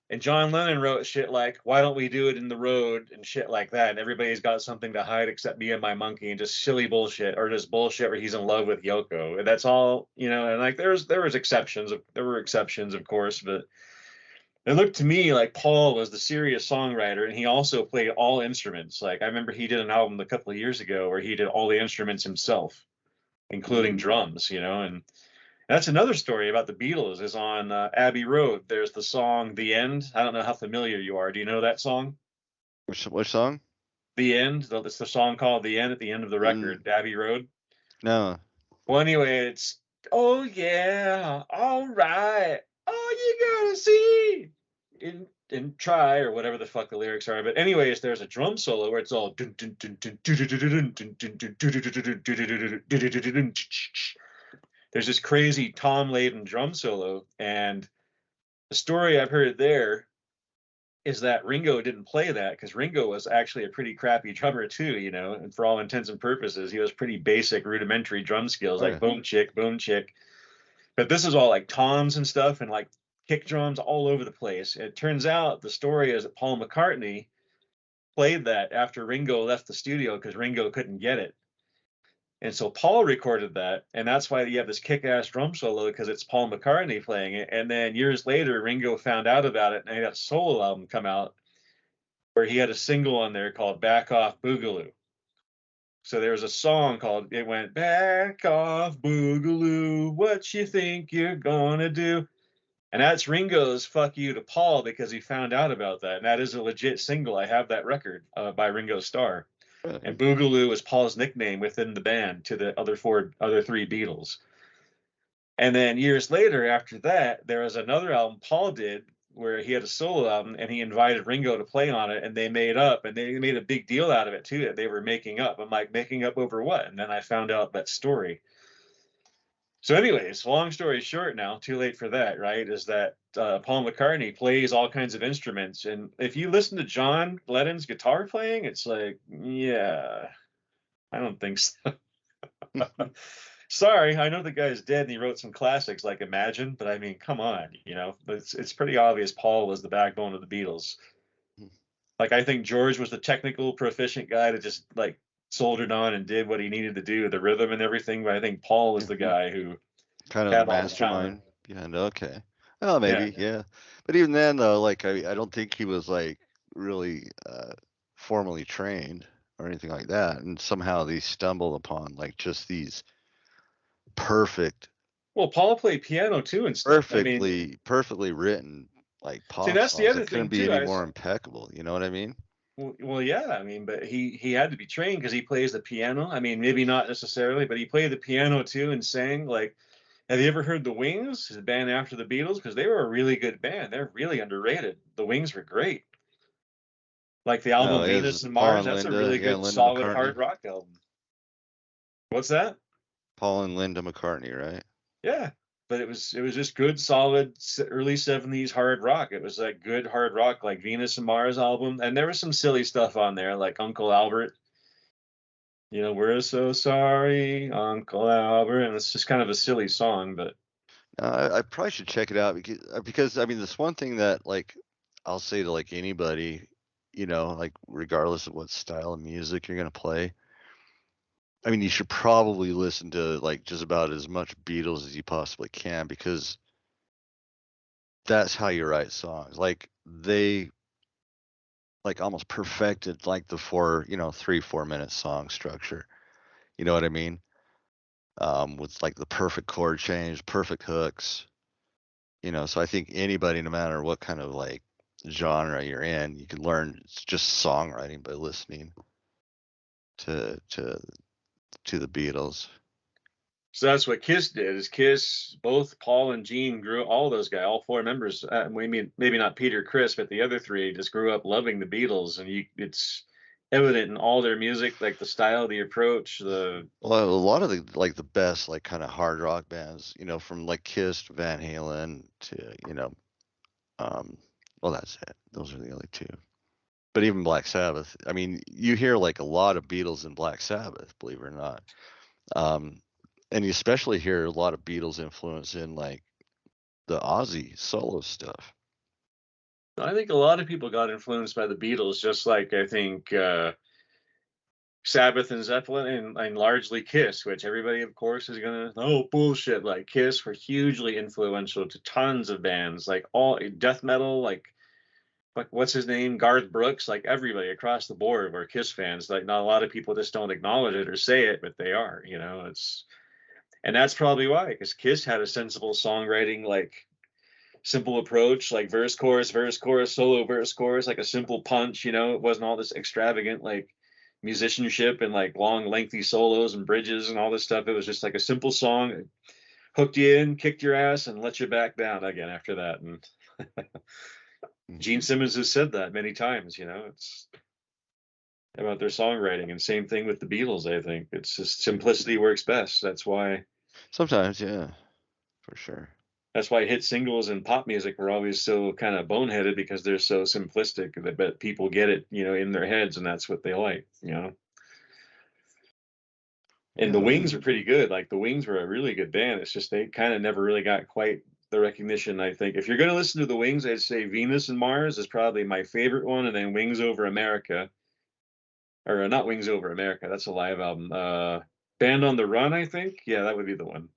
And John Lennon wrote shit like "Why Don't We Do It in the Road" and shit like that. And everybody's got something to hide except me and my monkey, and just silly bullshit, or just bullshit where he's in love with Yoko. And that's all, And like there were exceptions, of course, but it looked to me like Paul was the serious songwriter, and he also played all instruments. Like I remember he did an album a couple of years ago where he did all the instruments himself, including drums. And that's another story about the Beatles. Is on Abbey Road. There's the song "The End." I don't know how familiar you are. Do you know that song? Which song? "The End." It's the song called "The End" at the end of the Mm, record, Abbey Road. no. Well, anyway, it's Oh yeah, all right. All you gotta see and try or whatever the fuck the lyrics are. But anyways, there's a drum solo where it's all there's this crazy tom laden drum solo, and the story I've heard there is that Ringo didn't play that because Ringo was actually a pretty crappy drummer too, you know, and for all intents and purposes, he was pretty basic, rudimentary drum skills, Oh like yeah. boom chick, boom chick. But this is all like toms and stuff and like kick drums all over the place. It turns out the story is that Paul McCartney played that after Ringo left the studio because Ringo couldn't get it. And so Paul recorded that, and that's why you have this kick-ass drum solo because it's Paul McCartney playing it. And then years later, Ringo found out about it, and he had a solo album come out where he had a single on there called "Back Off Boogaloo." So there was a song called it went "Back Off Boogaloo, what you think you're gonna do?" And that's Ringo's "Fuck You" to Paul because he found out about that, and that is a legit single. I have that record by Ringo Starr. And Really? Boogaloo is Paul's nickname within the band to the other three Beatles. And then years later, after that, there was another album Paul did where he had a solo album and he invited Ringo to play on it, and they made up, and they made a big deal out of it too, that they were making up. I'm like, making up over what? And then I found out that story. So, anyways, long story short, now too late for that, right? Is that Paul McCartney plays all kinds of instruments, and if you listen to John Lennon's guitar playing, it's like, yeah, I don't think so. Sorry, I know the guy's dead and he wrote some classics like Imagine, but I mean, come on, you know, it's pretty obvious Paul was the backbone of the Beatles. Like I think George was the technical proficient guy that just like soldiered on and did what he needed to do, the rhythm and everything. But I think Paul was the Mhm. guy who Kind of the had all the talent. mastermind behind. Okay. Oh, Yeah. maybe, yeah. But even then, though, like I don't think he was like really formally trained or anything like that. And somehow they stumbled upon like just these perfect, Well, Paul played piano too and stuff. I mean, perfectly written like see, pop that's the songs other that couldn't thing be too. any more impeccable. You know what I mean? Well, yeah, I mean, but he had to be trained because he plays the piano. I mean, maybe not necessarily, but he played the piano too and sang. Like, have you ever heard the Wings, the band after the Beatles? Because they were a really good band. They're really underrated. The Wings were great. Like the No, album it was Venus and Paul Mars, and that's a Linda. really Yeah, good, Linda solid hard McCartney. rock album. What's that? Paul and Linda McCartney, right? Yeah, but it was just good, solid early '70s hard rock. It was like good hard rock, like Venus and Mars album, and there was some silly stuff on there, like Uncle Albert. You know, we're so sorry, Uncle Albert, and it's just kind of a silly song, but I probably should check it out because I mean, this one thing that like I'll say to like anybody, you know, like regardless of what style of music you're gonna play, I mean, you should probably listen to like just about as much Beatles as you possibly can because that's how you write songs. Like they like almost perfected like the 3-4 minute song structure. You know what I mean? With like the perfect chord change, perfect hooks. You know, so I think anybody, no matter what kind of like genre you're in, you can learn just songwriting by listening to to to the Beatles. so that's what Kiss did. Is Kiss both Paul and Gene grew all those guys, all four members. Maybe not Peter, Chris, but the other three just grew up loving the Beatles, and it's evident in all their music, like the style, the approach, the Well, a lot of the best like kind of hard rock bands, you know, from like Kiss to Van Halen to um, well, that's it. Those are the only two. But even Black Sabbath, I mean, you hear like a lot of Beatles in Black Sabbath, believe it or not. Um, and you especially hear a lot of Beatles influence in like the Ozzy solo stuff. I think a lot of people got influenced by the Beatles, just like I think Sabbath and Zeppelin and largely Kiss, which everybody, of course, is gonna bullshit. Like Kiss were hugely influential to tons of bands, like all death metal, like what's his name, Garth Brooks, like everybody across the board were Kiss fans. Like not a lot of people just don't acknowledge it or say it, but they are. You know, it's and that's probably why, because Kiss had a sensible songwriting, like simple approach, like verse, chorus, solo, verse, chorus, like a simple punch. You know, it wasn't all this extravagant like musicianship and like long, lengthy solos and bridges and all this stuff. It was just like a simple song, hooked you in, kicked your ass, and let you back down again after that. And Gene Simmons has said that many times. It's about their songwriting, and same thing with the Beatles. I think it's just simplicity works best. That's why Sometimes, yeah, for sure. hit singles and pop music were always so kind of boneheaded, because they're so simplistic that people get it, in their heads, and that's what they like. And the Yeah, Wings man. are pretty good. Like, the Wings were a really good band. It's just they kind of never really got quite the recognition. I think if you're going to listen to the Wings, I'd say Venus and Mars is probably my favorite one, and then Wings Over America, or not Wings Over America. That's a live album. Band on the Run, I think. Yeah, that would be the one.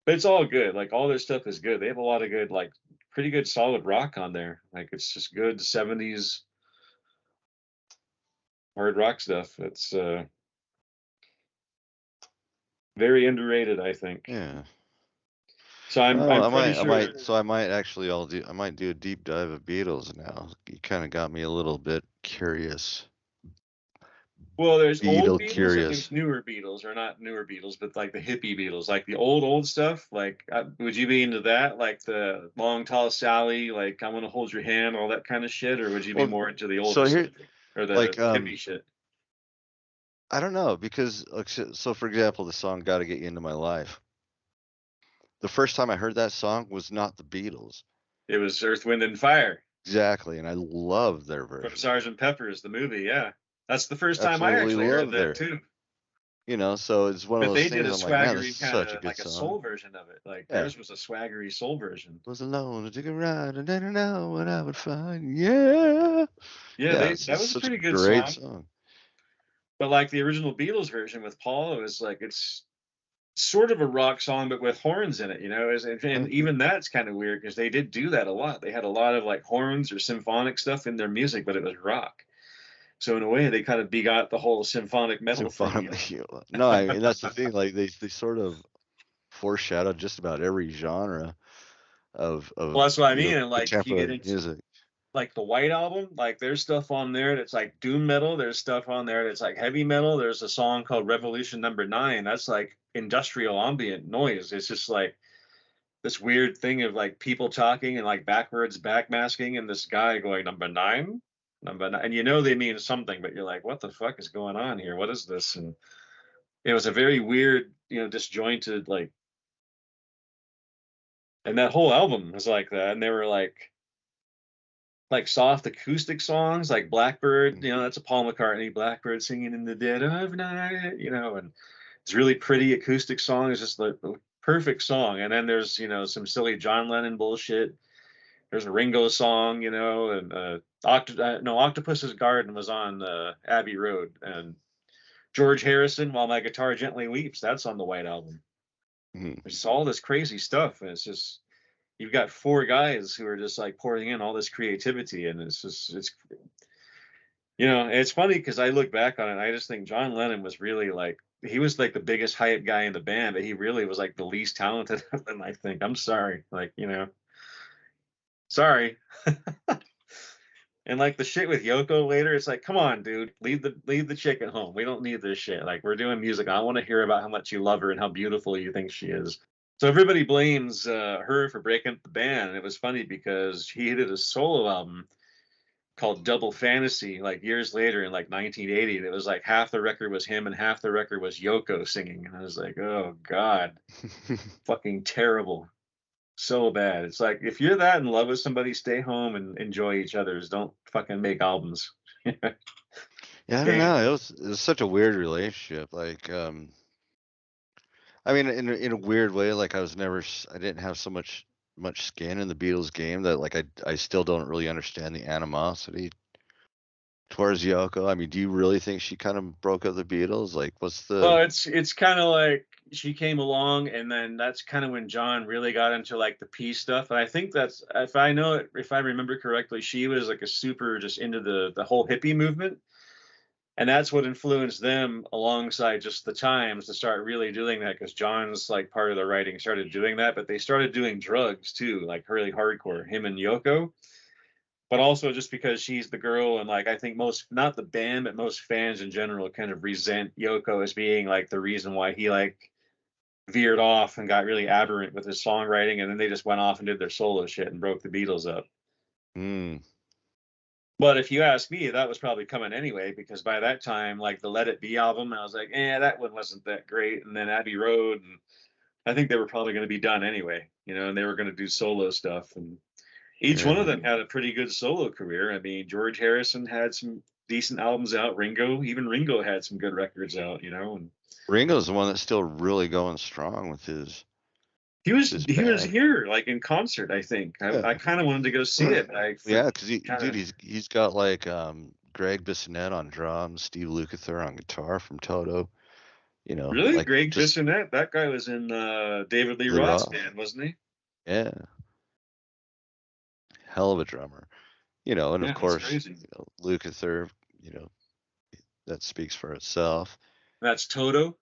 But it's all good. Like, all their stuff is good. They have a lot of good, like, pretty good solid rock on there. Like, it's just good 70s hard rock stuff. It's very underrated, I think. Yeah. So I'm Well, I'm pretty sure. I might do a deep dive of Beatles now. You kind of got me a little bit curious. Well, there's old Beatle Beatles and curious. there's newer Beatles, or not newer Beatles, but like the hippie Beatles, like the old stuff. Like, would you be into that? Like the Long Tall Sally, like I Want to Hold Your Hand, all that kind of shit, or would you be Well, more into the so older here, stuff, or the like, hippie shit? I don't know because, like, so for example, the song "Got to Get You Into My Life." The first time I heard that song was not the Beatles. It was Earth, Wind, and Fire Exactly, and I love their from version. Sergeant Pepper's, the movie. Yeah, that's the first time I Absolutely actually heard love that their. too. So it's one of But those they did things. a I'm like, man, this is swaggery kind such a of good like a song. soul version of it. Like, Yeah, theirs was a swaggery soul version. was alone to take a ride and didn't know what I would find. Yeah, Yeah, yeah, that it's was a such a pretty good great song. song. But like the original Beatles version with Paul, it was like, it's sort of a rock song, but with horns in it, and even that's kind of weird, because they did do that a lot. They had a lot of like horns or symphonic stuff in their music, but it was rock. So in a way, they kind of begot the whole symphonic metal thing. Symphonic. No, I mean that's the thing. Like they sort of foreshadowed just about every genre Well, of that's what I mean. And like, if you get contemporary into music. like the White Album, like there's stuff on there that's like doom metal. There's stuff on there that's like heavy metal. There's a song called Revolution Number 9. That's like industrial ambient noise. It's just like this weird thing of like people talking and like backwards backmasking, and this guy going number 9, number 9, and they mean something, but you're like, what the fuck is going on here? What is this? And it was a very weird, disjointed, like, and that whole album was like that. And they were like soft acoustic songs, like Blackbird, that's a Paul McCartney, Blackbird singing in the dead of night, and it's really pretty acoustic song. It's just the perfect song. And then there's, some silly John Lennon bullshit. There's a Ringo song, and no, Octopus's Garden was on Abbey Road, and George Harrison, While My Guitar Gently Weeps, that's on the White Album. Mhm. It's just all this crazy stuff, and it's just, you've got four guys who are just like pouring in all this creativity, and it's funny because I look back on it, and I just think John Lennon was really like, he was like the biggest hype guy in the band, but he really was like the least talented of them, I think. I'm sorry, like, sorry. And like the shit with Yoko later, it's like, come on, dude, leave the chick at home. We don't need this shit. Like, we're doing music. I want to hear about how much you love her and how beautiful you think she is. So everybody blames her for breaking up the band. And it was funny because she did a solo album called Double Fantasy like years later in like 1980. And it was like half the record was him and half the record was Yoko singing. And I was like, oh God, fucking terrible. So bad. It's like, if you're that in love with somebody, stay home and enjoy each other's. Don't fucking make albums. Yeah, I don't know. It was such a weird relationship. Like, I mean, in a weird way. Like, I didn't have so much skin in the Beatles game that like I still don't really understand the animosity towards Yoko. I mean, do you really think she kind of broke up the Beatles? Like, what's Well, the it's kind of like she came along, and then that's kind of when John really got into like the peace stuff. And I think that's, if I remember correctly, she was like a super just into the whole hippie movement. And that's what influenced them, alongside just the times, to start really doing that, because John's like part of the writing started doing that, but they started doing drugs too, like really hardcore, him and Yoko. But also just because she's the girl, and like I think most, not the band, but most fans in general kind of resent Yoko as being like the reason why he like veered off and got really aberrant with his songwriting, and then they just went off and did their solo shit and broke the Beatles up. Mm. But if you ask me, that was probably coming anyway, because by that time, like the Let It Be album, I was like, that one wasn't that great. And then Abbey Road, and I think they were probably going to be done anyway, and they were going to do solo stuff. And each one of them had a pretty good solo career. I mean, George Harrison had some decent albums out. Even Ringo had some good records out, And Ringo's the one that's still really going strong with his. he was band. here, like in concert. I think I kind of wanted to go see it. Because he's got like Greg Bissonette on drums, Steve Lukather on guitar from Toto. Really, like Greg Bissonette. That guy was in David Lee Roth's band, wasn't he? Yeah, hell of a drummer. And of course, Lukather. That speaks for itself. That's Toto.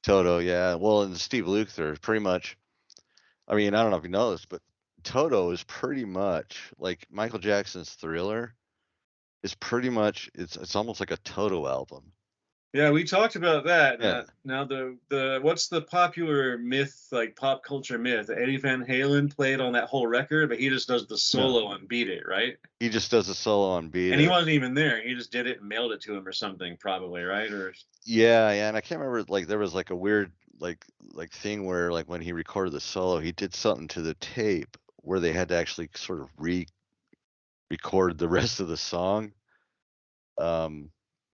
Toto, yeah. Well, and Steve Lukather, pretty much. I mean, I don't know if you know this, but Toto is pretty much like Michael Jackson's Thriller. Is pretty much it's almost like a Toto album. Yeah, we talked about that. Yeah. Now the what's the popular myth, like pop culture myth? Eddie Van Halen played on that whole record, but he just does the solo on Beat It, right? He just does a solo on Beat It. And he wasn't even there. He just did it and mailed it to him or something, probably, right? Or yeah, and I can't remember, like there was like a weird like thing where like when he recorded the solo, he did something to the tape where they had to actually sort of record the rest of the song.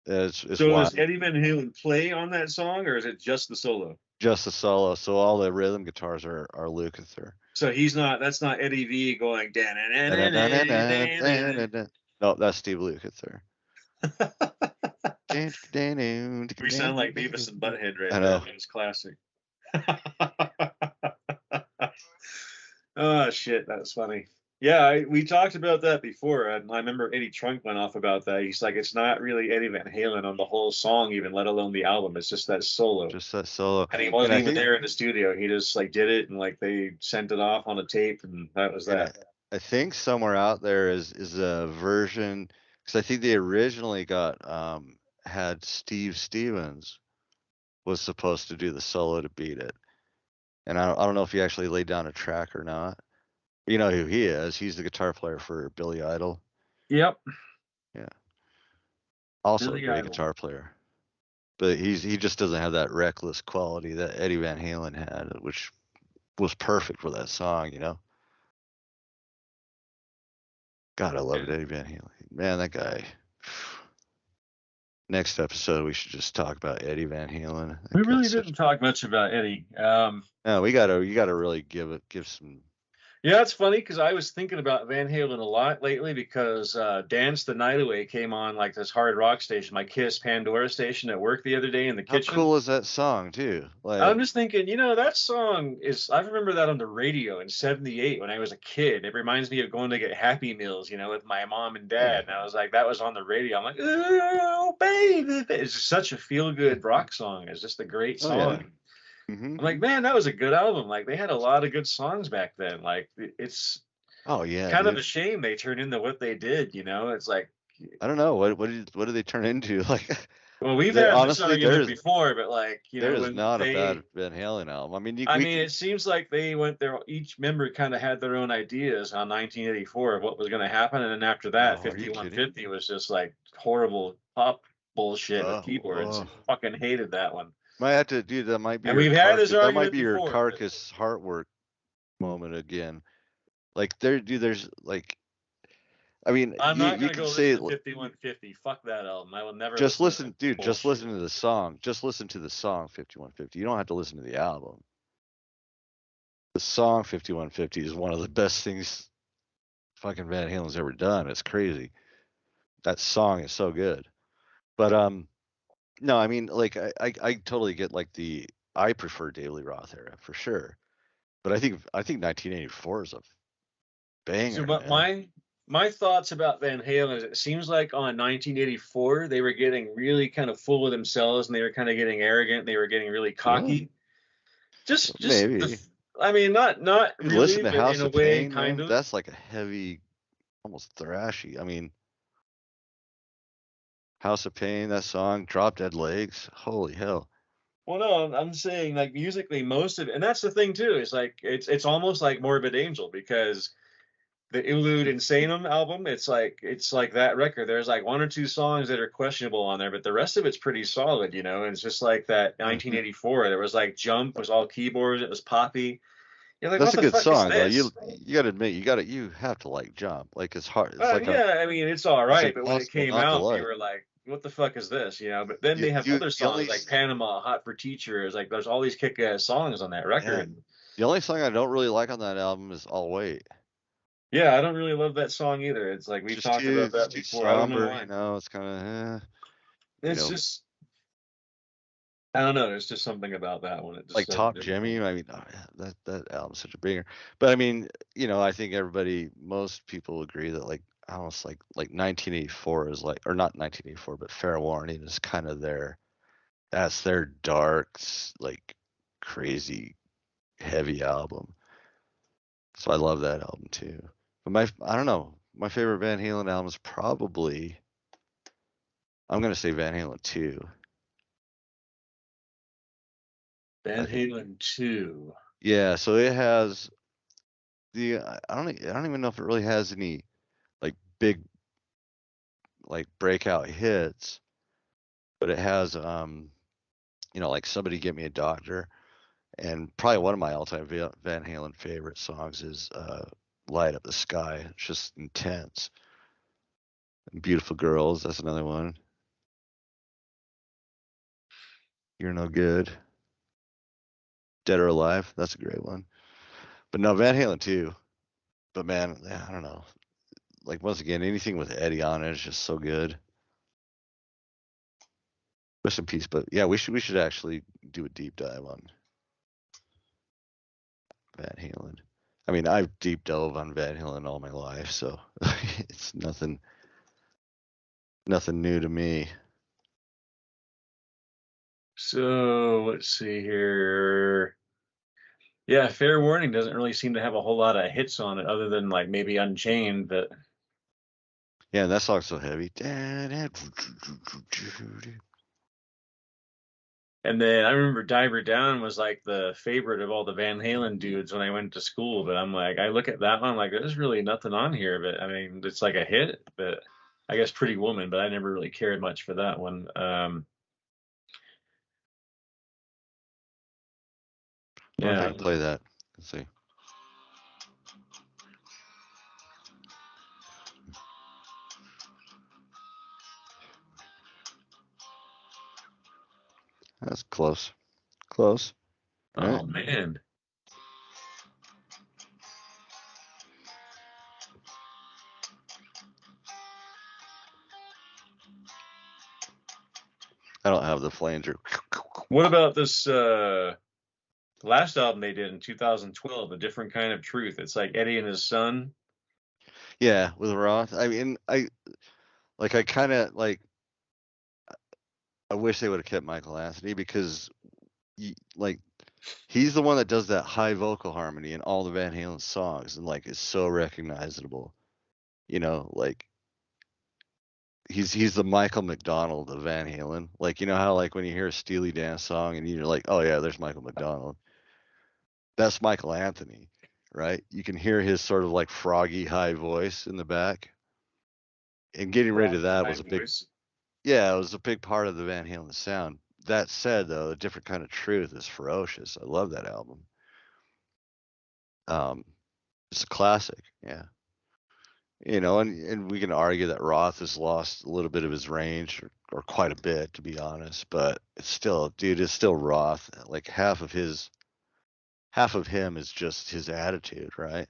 It's so wild. Does Eddie Van Halen play on that song, or is it just the solo? Just the solo. So all the rhythm guitars are Lukather. So that's not Eddie V going No, that's Steve Lukather. We sound like Beavis and Butthead right now. It's classic. Oh shit, that's funny. Yeah, we talked about that before, and I remember Eddie Trunk went off about that. He's like, it's not really Eddie Van Halen on the whole song, even let alone the album. It's just that solo. And he wasn't even there in the studio. He just like did it, and like they sent it off on a tape, and that was that. I think somewhere out there is a version, because I think they originally had Steve Stevens was supposed to do the solo to Beat It, and I don't know if he actually laid down a track or not. You know who he is? He's the guitar player for Billy Idol. Yep. Yeah. Also Billy a great guitar player, but he just doesn't have that reckless quality that Eddie Van Halen had, which was perfect for that song. God, I loved Eddie Van Halen. Man, that guy. Next episode, we should just talk about Eddie Van Halen. We really didn't talk much about Eddie. No, you gotta really give some. Yeah, it's funny because I was thinking about Van Halen a lot lately because Dance the Night Away came on like this hard rock station, my Kiss Pandora station at work the other day in the kitchen. How cool is that song too? Like, I'm just thinking, that song I remember that on the radio in '78 when I was a kid. It reminds me of going to get Happy Meals, with my mom and dad. And I was like, that was on the radio. I'm like, oh, baby. It's such a feel-good rock song. It's just a great song. Oh, yeah. Mm-hmm. I'm like, man, that was a good album. Like they had a lot of good songs back then. Like it's kind of a shame they turned into what they did. It's like I don't know what did they turn into? Like, well, we've had this argument before, but like there's not a bad Van Halen album. I mean, it seems like they went there. Each member kind of had their own ideas on 1984 of what was going to happen, and then after that, 5150 was just like horrible pop bullshit with keyboards. Fucking hated that one. Might have to do that. Might be. And we've had this argument. That might be before, your Carcass Heartwork moment again. Like there's like, I mean, I'm not you gonna go say listen to 5150. Fuck that album. I will never. Just listen, dude. Just listen to the song. Just listen to the song 5150. You don't have to listen to the album. The song 5150 is one of the best things fucking Van Halen's ever done. It's crazy. That song is so good. But no, I mean, like I totally get like I prefer David Lee Roth era for sure, but I think 1984 is a banger. So, but my thoughts about Van Halen is it seems like on 1984 they were getting really kind of full of themselves and they were kind of getting arrogant. They were getting really cocky. Just maybe. I mean, not really. Listen to House of Pain, kind of. That's like a heavy, almost thrashy. I mean. House of Pain, that song, Drop Dead Legs, holy hell. Well, no, I'm saying like musically, most of it, and that's the thing too. Is like it's almost like Morbid Angel because the Illud Insanum album, it's like that record. There's like one or two songs that are questionable on there, but the rest of it's pretty solid, you know. And it's just like that Mhm. 1984. There was like Jump was all keyboards. It was poppy. You're like, That's what a the good fuck is song though. You this? you got to admit you have to like Jump. Like it's hard. It's like a Yeah, I mean, it's all it's right, but when it impossible came not to out, you like. were like, what the fuck is this? You know. But then You they have you other the only songs like Panama, Hot for Teachers. Like, there's all these kick-ass songs on that yeah record. the only song I don't really like on that album is I'll Wait. Yeah, I don't really love that song either. It's like It's we've just talked too about it's that too before. I don't know somber, why. it's kind of you It's know just I don't know. There's just something about that one. It just like doesn't Top do it for Jimmy. me. I mean, oh, yeah, that album's such a banger. But I mean, I think most people agree that like almost like 1984 is like, or not 1984, but Fair Warning is kind of that's their dark, like crazy heavy album. So I love that album too. But I don't know, my favorite Van Halen album is probably, I'm gonna say Van Halen 2. I Van think, Halen 2. yeah. So it has I don't even know if it really has any like big like breakout hits, but it has like Somebody Get Me a Doctor, and probably one of my all-time Van Halen favorite songs is Light Up the Sky. It's just intense. Beautiful Girls, that's another one. You're No Good. Dead or Alive, that's a great one. But no, Van Halen too. But man, yeah, I don't know. Like once again, anything with Eddie on it is just so good. Rest in peace. But yeah, we should actually do a deep dive on Van Halen. I mean, I've deep dove on Van Halen all my life, so it's nothing new to me. So let's see here. Yeah, Fair Warning doesn't really seem to have a whole lot of hits on it other than like maybe Unchained, but Yeah, and that song's so heavy. and then I remember Diver Down was like the favorite of all the Van Halen dudes when I went to school, but I'm like I look at that one I'm like there's really nothing on here, but I mean it's like a hit, but I guess Pretty Woman, but I never really cared much for that one. I wonder if I Yeah. can play that. Let's see. That's close. Close. All right. Oh man. I don't have the flanger. What about this last album they did in 2012, A Different Kind of Truth? It's like Eddie and his son. Yeah, with Roth. I mean, I kind of I wish they would have kept Michael Anthony because like he's the one that does that high vocal harmony in all the Van Halen songs and like is so recognizable. Like he's the Michael McDonald of Van Halen. Like how like when you hear a Steely Dan song and you're like, "Oh yeah, there's Michael McDonald." That's Michael Anthony, right? You can hear his sort of like froggy high voice in the back. And getting rid of Froggy that high was a big voice. yeah, it was a big part of the Van Halen sound. That said, though, A Different Kind of Truth is ferocious. I love that album. Um, it's a classic, yeah. And we can argue that Roth has lost a little bit of his range, or quite a bit, to be honest. But it's still, dude, it's still Roth. Like half of him is just his attitude, right?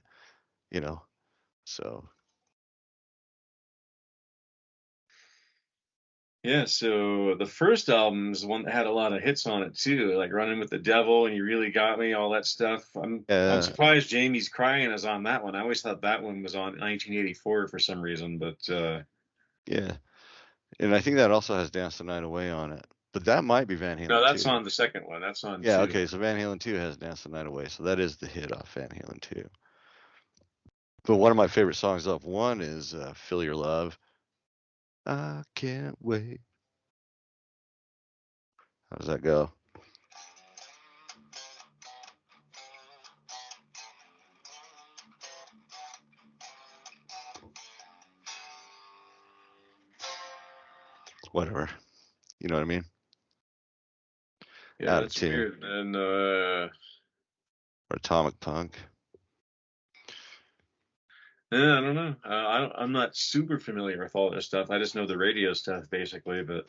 You know. So Yeah, so the first album is the one that had a lot of hits on it too, like Running with the Devil and You Really Got Me, all that stuff. I'm yeah, surprised Jamie's Crying is on that one. I always thought that one was on 1984 for some reason, but yeah. And I think that also has Dance the Night Away on it. But that might be Van no, Halen that's too. on the second one. That's on Yeah, two. okay, so Van Halen 2 has Dance the Night Away, so that is the hit off Van Halen 2. But one of my favorite songs off one is Feel Your Love. I can't wait. How does that go? whatever. You know what I mean? Yeah, Out of that's tune. weird. And Or atomic punk. yeah, I don't know. I'm not super familiar with all this stuff. I just know the radio stuff basically, but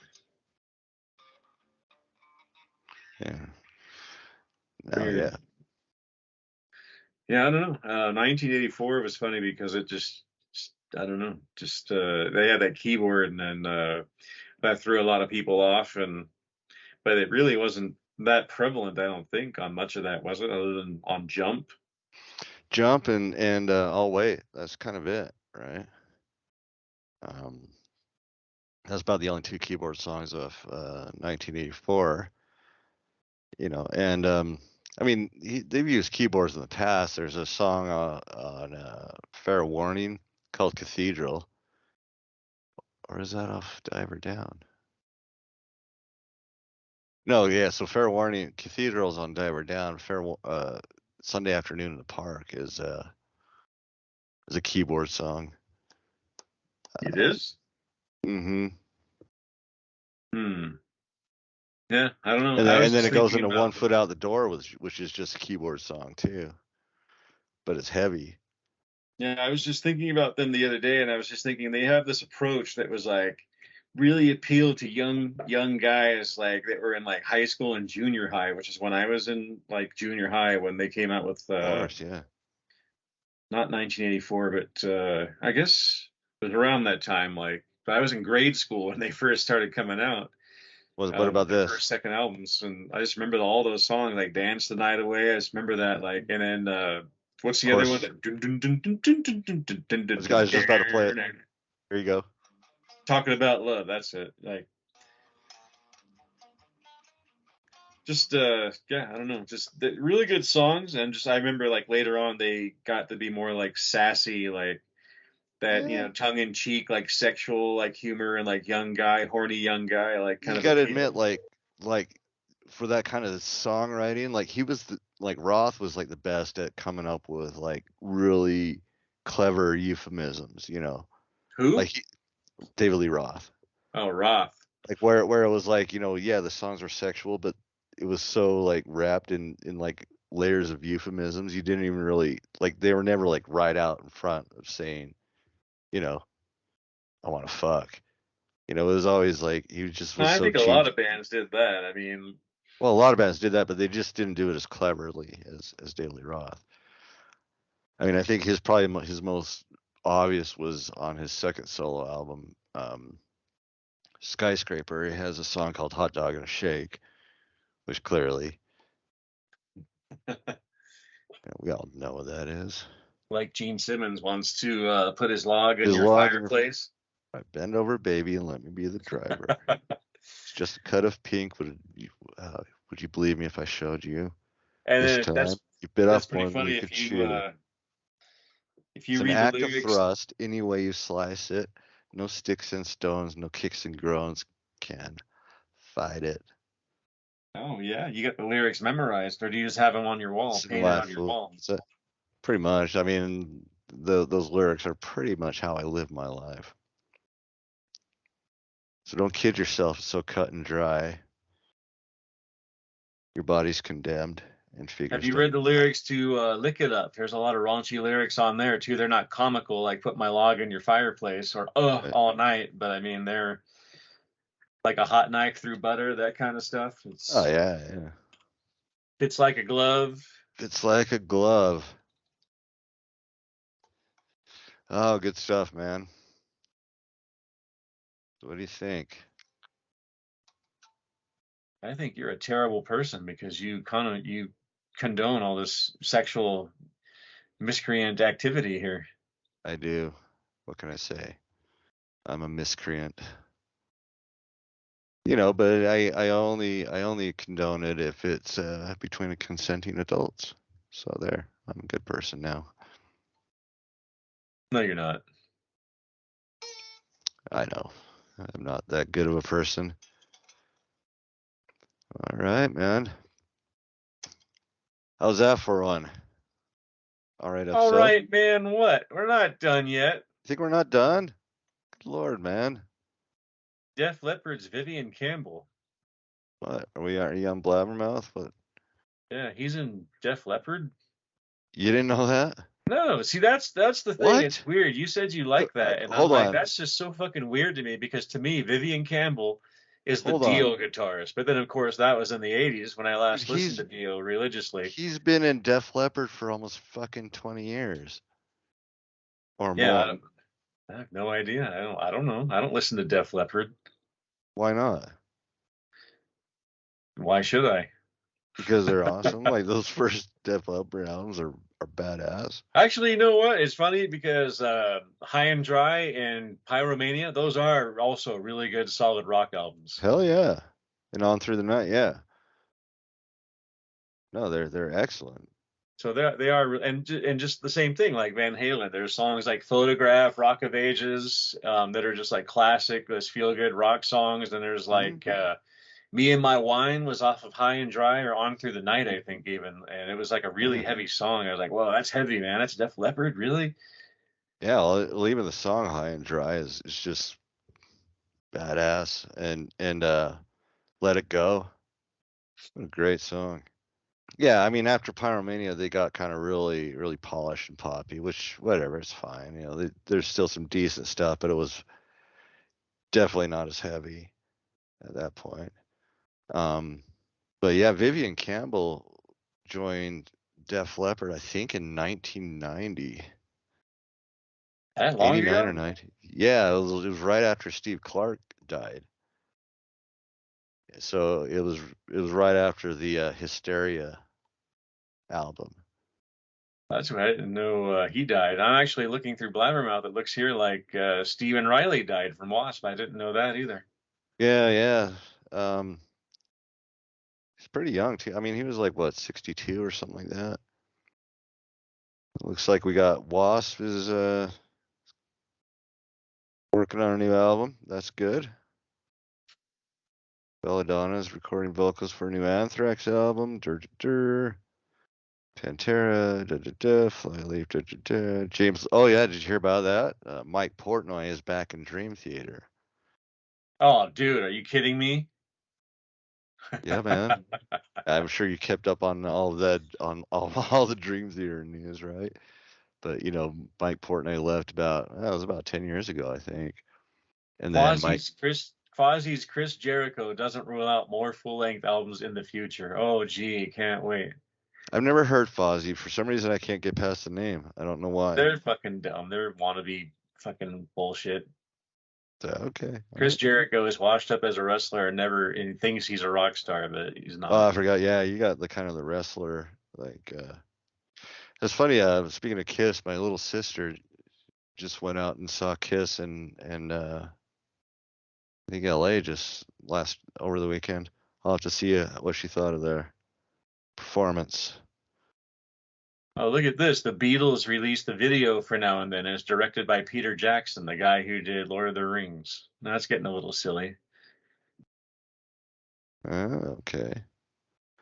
Yeah. Oh weird. yeah. Yeah, I don't know. 1984 was funny because it just I don't know. Just they had that keyboard, and then that threw a lot of people off, and but it really wasn't that prevalent. I don't think on much of that, was it? Other than on Jump. Jump and I'll wait. That's kind of it, right? Um, that's about the only two keyboard songs of 1984. You know, and I mean, they've used keyboards in the past. There's a song on Fair Warning called Cathedral, or is that off Diver Down? No, yeah. So Fair Warning, Cathedral's on Diver Down. Sunday Afternoon in the Park is a keyboard song. It is. Mm-hmm. Hmm. Yeah, I don't know. And I then was and then just it goes thinking into about One Foot Out the Door, which is just a keyboard song too, but it's heavy. Yeah, I was just thinking about them the other day, and I was just thinking they have this approach that was like really appealed to young guys like that were in like high school and junior high, which is when I was in like junior high when they came out with Of course, yeah. not 1984, but I guess it was around that time. Like, but I was in grade school when they first started coming out What with about their this? first, second albums, and I just remember all those songs like "Dance the Night Away." I just remember that, like, and then what's Of the other one? course, this guy's just about to play it. Here you go. Talking about love. That's it. Like, just yeah, I don't know, just really good songs, and just I remember like later on they got to be more like sassy, like that, Yeah. tongue in cheek, like sexual, like humor, and like young guy, horny young guy, like kind You of got to admit, appeal. like for that kind of songwriting, like like Roth was like the best at coming up with like really clever euphemisms. You know, like Who? David Lee Roth. Oh, Roth. Like where it was like, yeah, the songs were sexual, but it was so like wrapped in like layers of euphemisms. You didn't even really like they were never like right out in front of saying, you know, I want to fuck. It was always like he just was I so think a cheap. lot of bands did that. I mean, Well, a lot of bands did that, but they just didn't do it as cleverly as David Lee Roth. I mean, I think his most obvious was on his second solo album, Skyscraper. He has a song called Hot Dog and a Shake, which clearly we all know what that is. like Gene Simmons wants to put his log in His your log in your fireplace. bend over, baby, and let me be the driver. It's just a cut of pink. Would you believe me if I showed you? And This then time you bit that's off pretty more than you funny could chew. if It's you an read the act of lyrics. thrust, any way you slice it. No sticks and stones, no kicks and groans can fight it. Oh yeah, you got the lyrics memorized, or do you just have them on your wall, Listen, painted on your waffle. wall? So pretty much. I mean, those lyrics are pretty much how I live my life. So don't kid yourself. It's so cut and dry. Your body's condemned, and Have figures you don't. read the lyrics to "Lick It Up"? There's a lot of raunchy lyrics on there too. They're not comical, like "Put my log in your fireplace" or Uh, all night," but I mean they're like a hot knife through butter, that kind of stuff. oh It's yeah, yeah. fits like a glove. It's like a glove. Oh, good stuff, man. What do you think? I think you're a terrible person because you condone all this sexual miscreant activity here. I do. What can I say? I'm a miscreant. But I only condone it if it's between consenting adults. So there, I'm a good person now. No, you're not. I know. I'm not that good of a person. All right, man. How's that for one? All right, All episode. right, man. What? We're not done yet. Think we're not done? Good Lord, man. Def Leppard's Vivian Campbell. What? Are you on Blabbermouth? What? Yeah, he's in Def Leppard. You didn't know that? No, see that's the thing. It's What? weird. You said you like that, and I'm Hold like, on. that's just so fucking weird to me because to me, Vivian Campbell is the Hold on. Dio guitarist. But then of course that was in the 80s when I Dude, last listened to Dio religiously. he's been in Def Leppard for almost fucking 20 years or Yeah, more. I have no idea. I don't know. I don't listen to Def Leppard. Why not? Why should I? Because they're awesome. Like those first Def Leppard albums are badass. Actually, you know what? It's funny because High and Dry and Pyromania, those are also really good, solid rock albums. Hell yeah. And On Through the Night, yeah. No, they're excellent. So they are, and just the same thing like Van Halen. There's songs like Photograph, Rock of Ages, that are just like classic, those feel good rock songs. And there's like Me and My Wine was off of High and Dry or On Through the Night, I think even, and it was like a really Yeah. heavy song. I was like, whoa, that's heavy, man. That's Def Leppard, really? Yeah, well, even the song High and Dry is just badass. And Let It Go. What a great song. Yeah, I mean, after Pyromania, they got kind of really, really polished and poppy, which, whatever, it's fine. You know, there's still some decent stuff, but it was definitely not as heavy at that point. Um, but yeah, Vivian Campbell joined Def Leppard, I think, in 1990, That long 89 or ago? 90. Yeah, it was right after Steve Clark died. So it was right after the Hysteria album. That's right. I didn't know he died. I'm actually looking through Blabbermouth. It looks here like Stephen Riley died from Wasp. I didn't know that either. Yeah, yeah. Um, he's pretty young too. I mean, he was like what, 62 or something like that. Looks like we got Wasp is working on a new album. That's good. Belladonna's recording vocals for a new Anthrax album. Dur, dur, dur. Pantera, da da da, Flyleaf, da da da. James, oh yeah, did you hear about that? Mike Portnoy is back in Dream Theater. Oh, dude, are you kidding me? Yeah, man. I'm sure you kept up on all of that, on all the Dream Theater news, right? But Mike Portnoy left that was about 10 years ago, I think. And then Mike, Quasi's Chris Jericho doesn't rule out more full-length albums in the future. Oh, gee, can't wait. I've never heard Fozzy. For some reason, I can't get past the name. I don't know why. They're fucking dumb. They're wannabe fucking bullshit. Okay. All Chris right. Jericho is washed up as a wrestler and thinks he's a rock star, but he's Oh, not. I forgot. Yeah, you got the kind of the wrestler. Like, it's funny. Speaking of Kiss, my little sister just went out and saw Kiss and I think LA just last over the weekend. I'll have to see what she thought of their performance. Oh, look at this. The Beatles released the video for Now and Then. And it's directed by Peter Jackson, the guy who did Lord of the Rings. Now that's getting a little silly. Okay.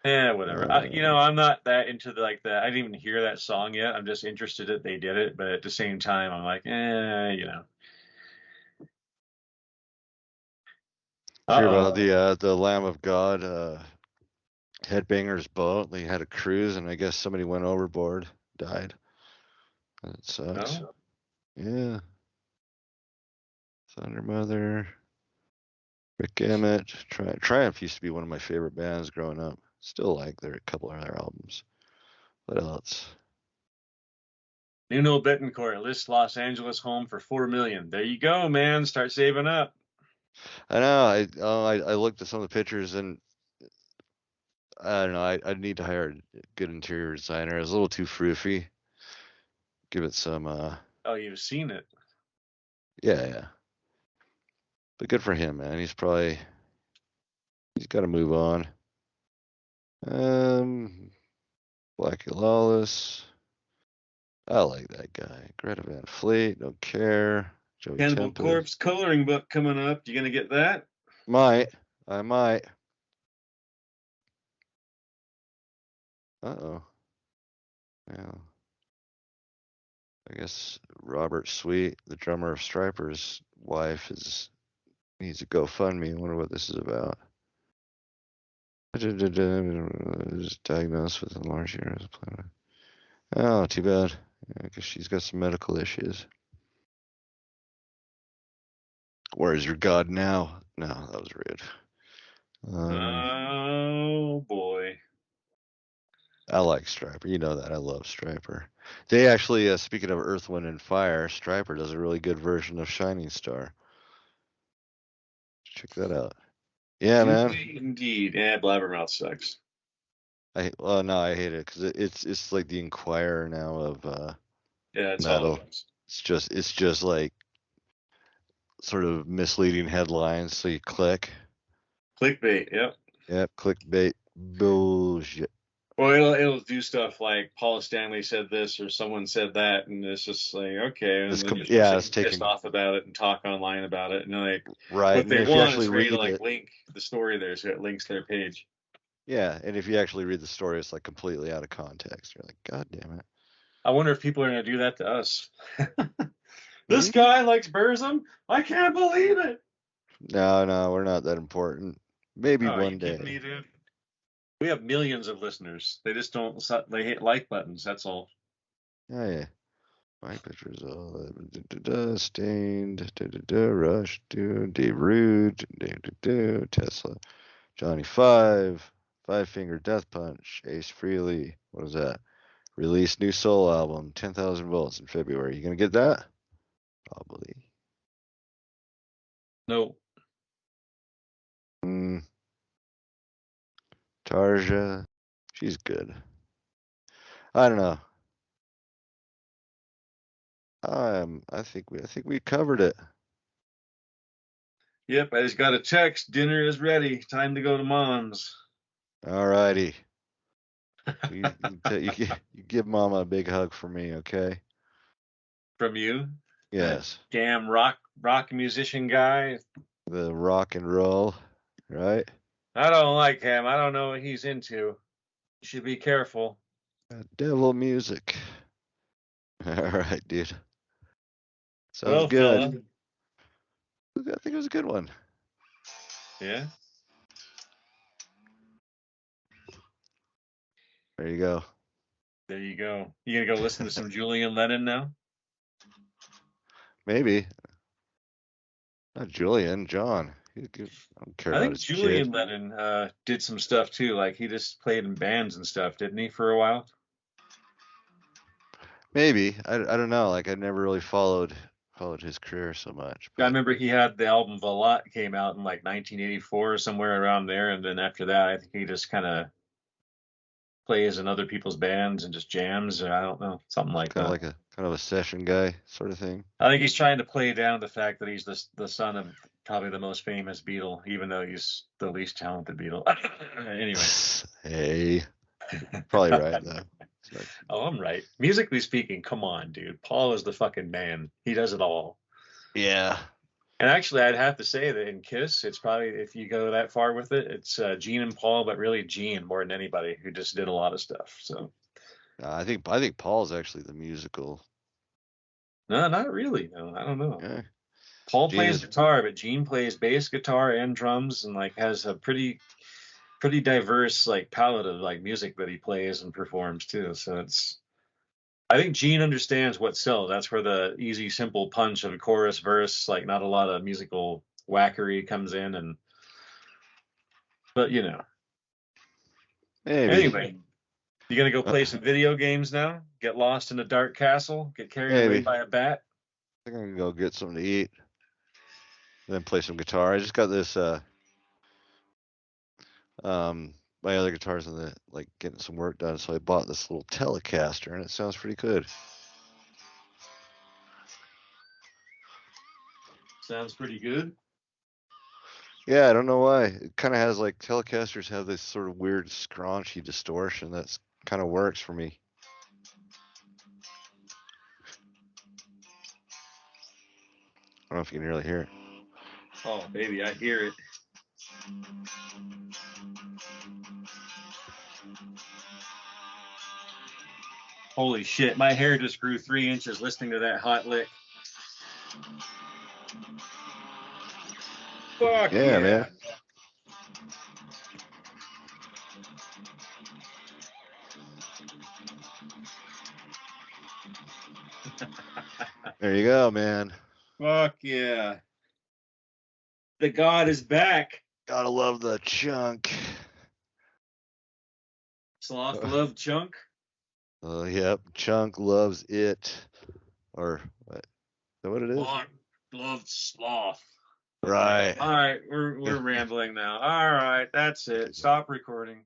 Yeah, whatever. I'm not that into I didn't even hear that song yet. I'm just interested that they did it, but at the same time, I'm like, Hear about Uh-oh. the Lamb of God headbanger's boat? They had a cruise, and I guess somebody went overboard, died. That sucks. No? Yeah. Thunder Mother, Rick Emmett. Triumph used to be one of my favorite bands growing up. Still like a couple of their albums. What else? Nuno Betancourt lists Los Angeles home for $4 million. There you go, man. Start saving up. I know. I looked at some of the pictures, and I don't know. I need to hire a good interior designer. It's a little too froofy. Give it some. Oh, you've seen it. Yeah, yeah. But good for him, man. He's got to move on. Blackie Lawless. I like that guy. Greta Van Fleet. Don't care. Joey Cannibal Tempest. Corpse coloring book coming up. You gonna get that? I might. Uh-oh. Yeah. I guess Robert Sweet, the drummer of Stryper's wife, is Needs a GoFundMe. I wonder what this is about. Is diagnosed with a large uterus. Oh, too bad. I guess she's got some medical issues. Where is your God now? No, that was rude. Oh boy. I like Striper. You know that. I love Striper. They actually, speaking of Earth, Wind, and Fire, Striper does a really good version of Shining Star. Check that out. Yeah, man. Indeed. Yeah, Blabbermouth sucks. No, I hate it because it's like the Inquirer now of Yeah, it's all metal. it is. It's just like sort of misleading headlines. So you click. Clickbait, yep. Yep, clickbait bullshit. Well, it'll do stuff like Paul Stanley said this or someone said that, and it's just like, okay, and then you're It's pissed off about it and talk online about it, and like right. what And they if you want actually is for you to read like it, link the story there, so it links their page. yeah, and if you actually read the story, it's like completely out of context. You're like, God damn it. I wonder if people are going to do that to us. This Maybe? guy likes Burzum? I can't believe it. No, we're not that important. Maybe Oh, are one you kidding me, day. dude? We have millions of listeners. They just don't. They hit like buttons. That's all. Oh yeah. My pictures all stained. Rush. Dave Rude. Tesla. Johnny Five. Five Finger Death Punch. Ace Frehley. What is that? Released new soul album. 10,000 volts in February. You gonna get that? Probably. No. Tarja. She's good. I don't know. I think we covered it. Yep, I just got a text. Dinner is ready. Time to go to mom's. All righty. You give Mama a big hug for me, okay? From you? Yes. That damn rock musician guy. The rock and roll, right? I don't like him. I don't know what he's into. You should be careful. Devil music. All right, dude. Sounds Well, good. fella. I think it was a good one. Yeah. There you go. There you go. You gonna go listen to some Julian Lennon now? Maybe. Not Julian, John. I don't care I about think his Julian kid. Lennon did some stuff too. Like he just played in bands and stuff, didn't he, for a while? Maybe. I don't know. Like I never really followed his career so much. I But remember he had the album Valat came out in like 1984 or somewhere around there, and then after that, I think he just kind of plays in other people's bands and just jams, or I don't know, something like kind of that. like a kind of a session guy sort of thing. I think he's trying to play down the fact that he's the son of probably the most famous Beatle, even though he's the least talented Beatle. Anyway. Hey, probably right though. Oh, I'm right. Musically speaking, come on, dude. Paul is the fucking man. He does it all. Yeah. And actually, I'd have to say that in Kiss, it's probably, if you go that far with it, it's Gene and Paul, but really Gene more than anybody, who just did a lot of stuff. So I think Paul's actually the musical. no, not really. No, I don't know. Yeah. Paul Gene plays is guitar, but Gene plays bass guitar and drums, and like has a pretty diverse like palette of like music that he plays and performs too. So it's, I think Gene understands what sells. That's where the easy, simple punch of a chorus verse, like not a lot of musical wackery comes in. And but you know, maybe. anyway, you gonna go play some video games now? Get lost in a dark castle? Get carried away Maybe. by a bat? I think I can go get something to eat, then play some guitar. I just got this my other guitar's in the like getting some work done, so I bought this little Telecaster and it sounds pretty good. Sounds pretty good. Yeah, I don't know why. It kind of has like Telecasters have this sort of weird scraunchy distortion that's kind of works for me. I don't know if you can really hear it. Oh, baby, I hear it. Holy shit, my hair just grew 3 inches listening to that hot lick. Fuck Yeah, man. There you go, man. Fuck yeah. The god is back. Gotta love the chunk. Sloth love chunk. Oh, yep. Chunk loves it. Or what? Is that what it is? Sloth loves sloth. Right. All right, we're rambling now. All right, that's it. Stop recording.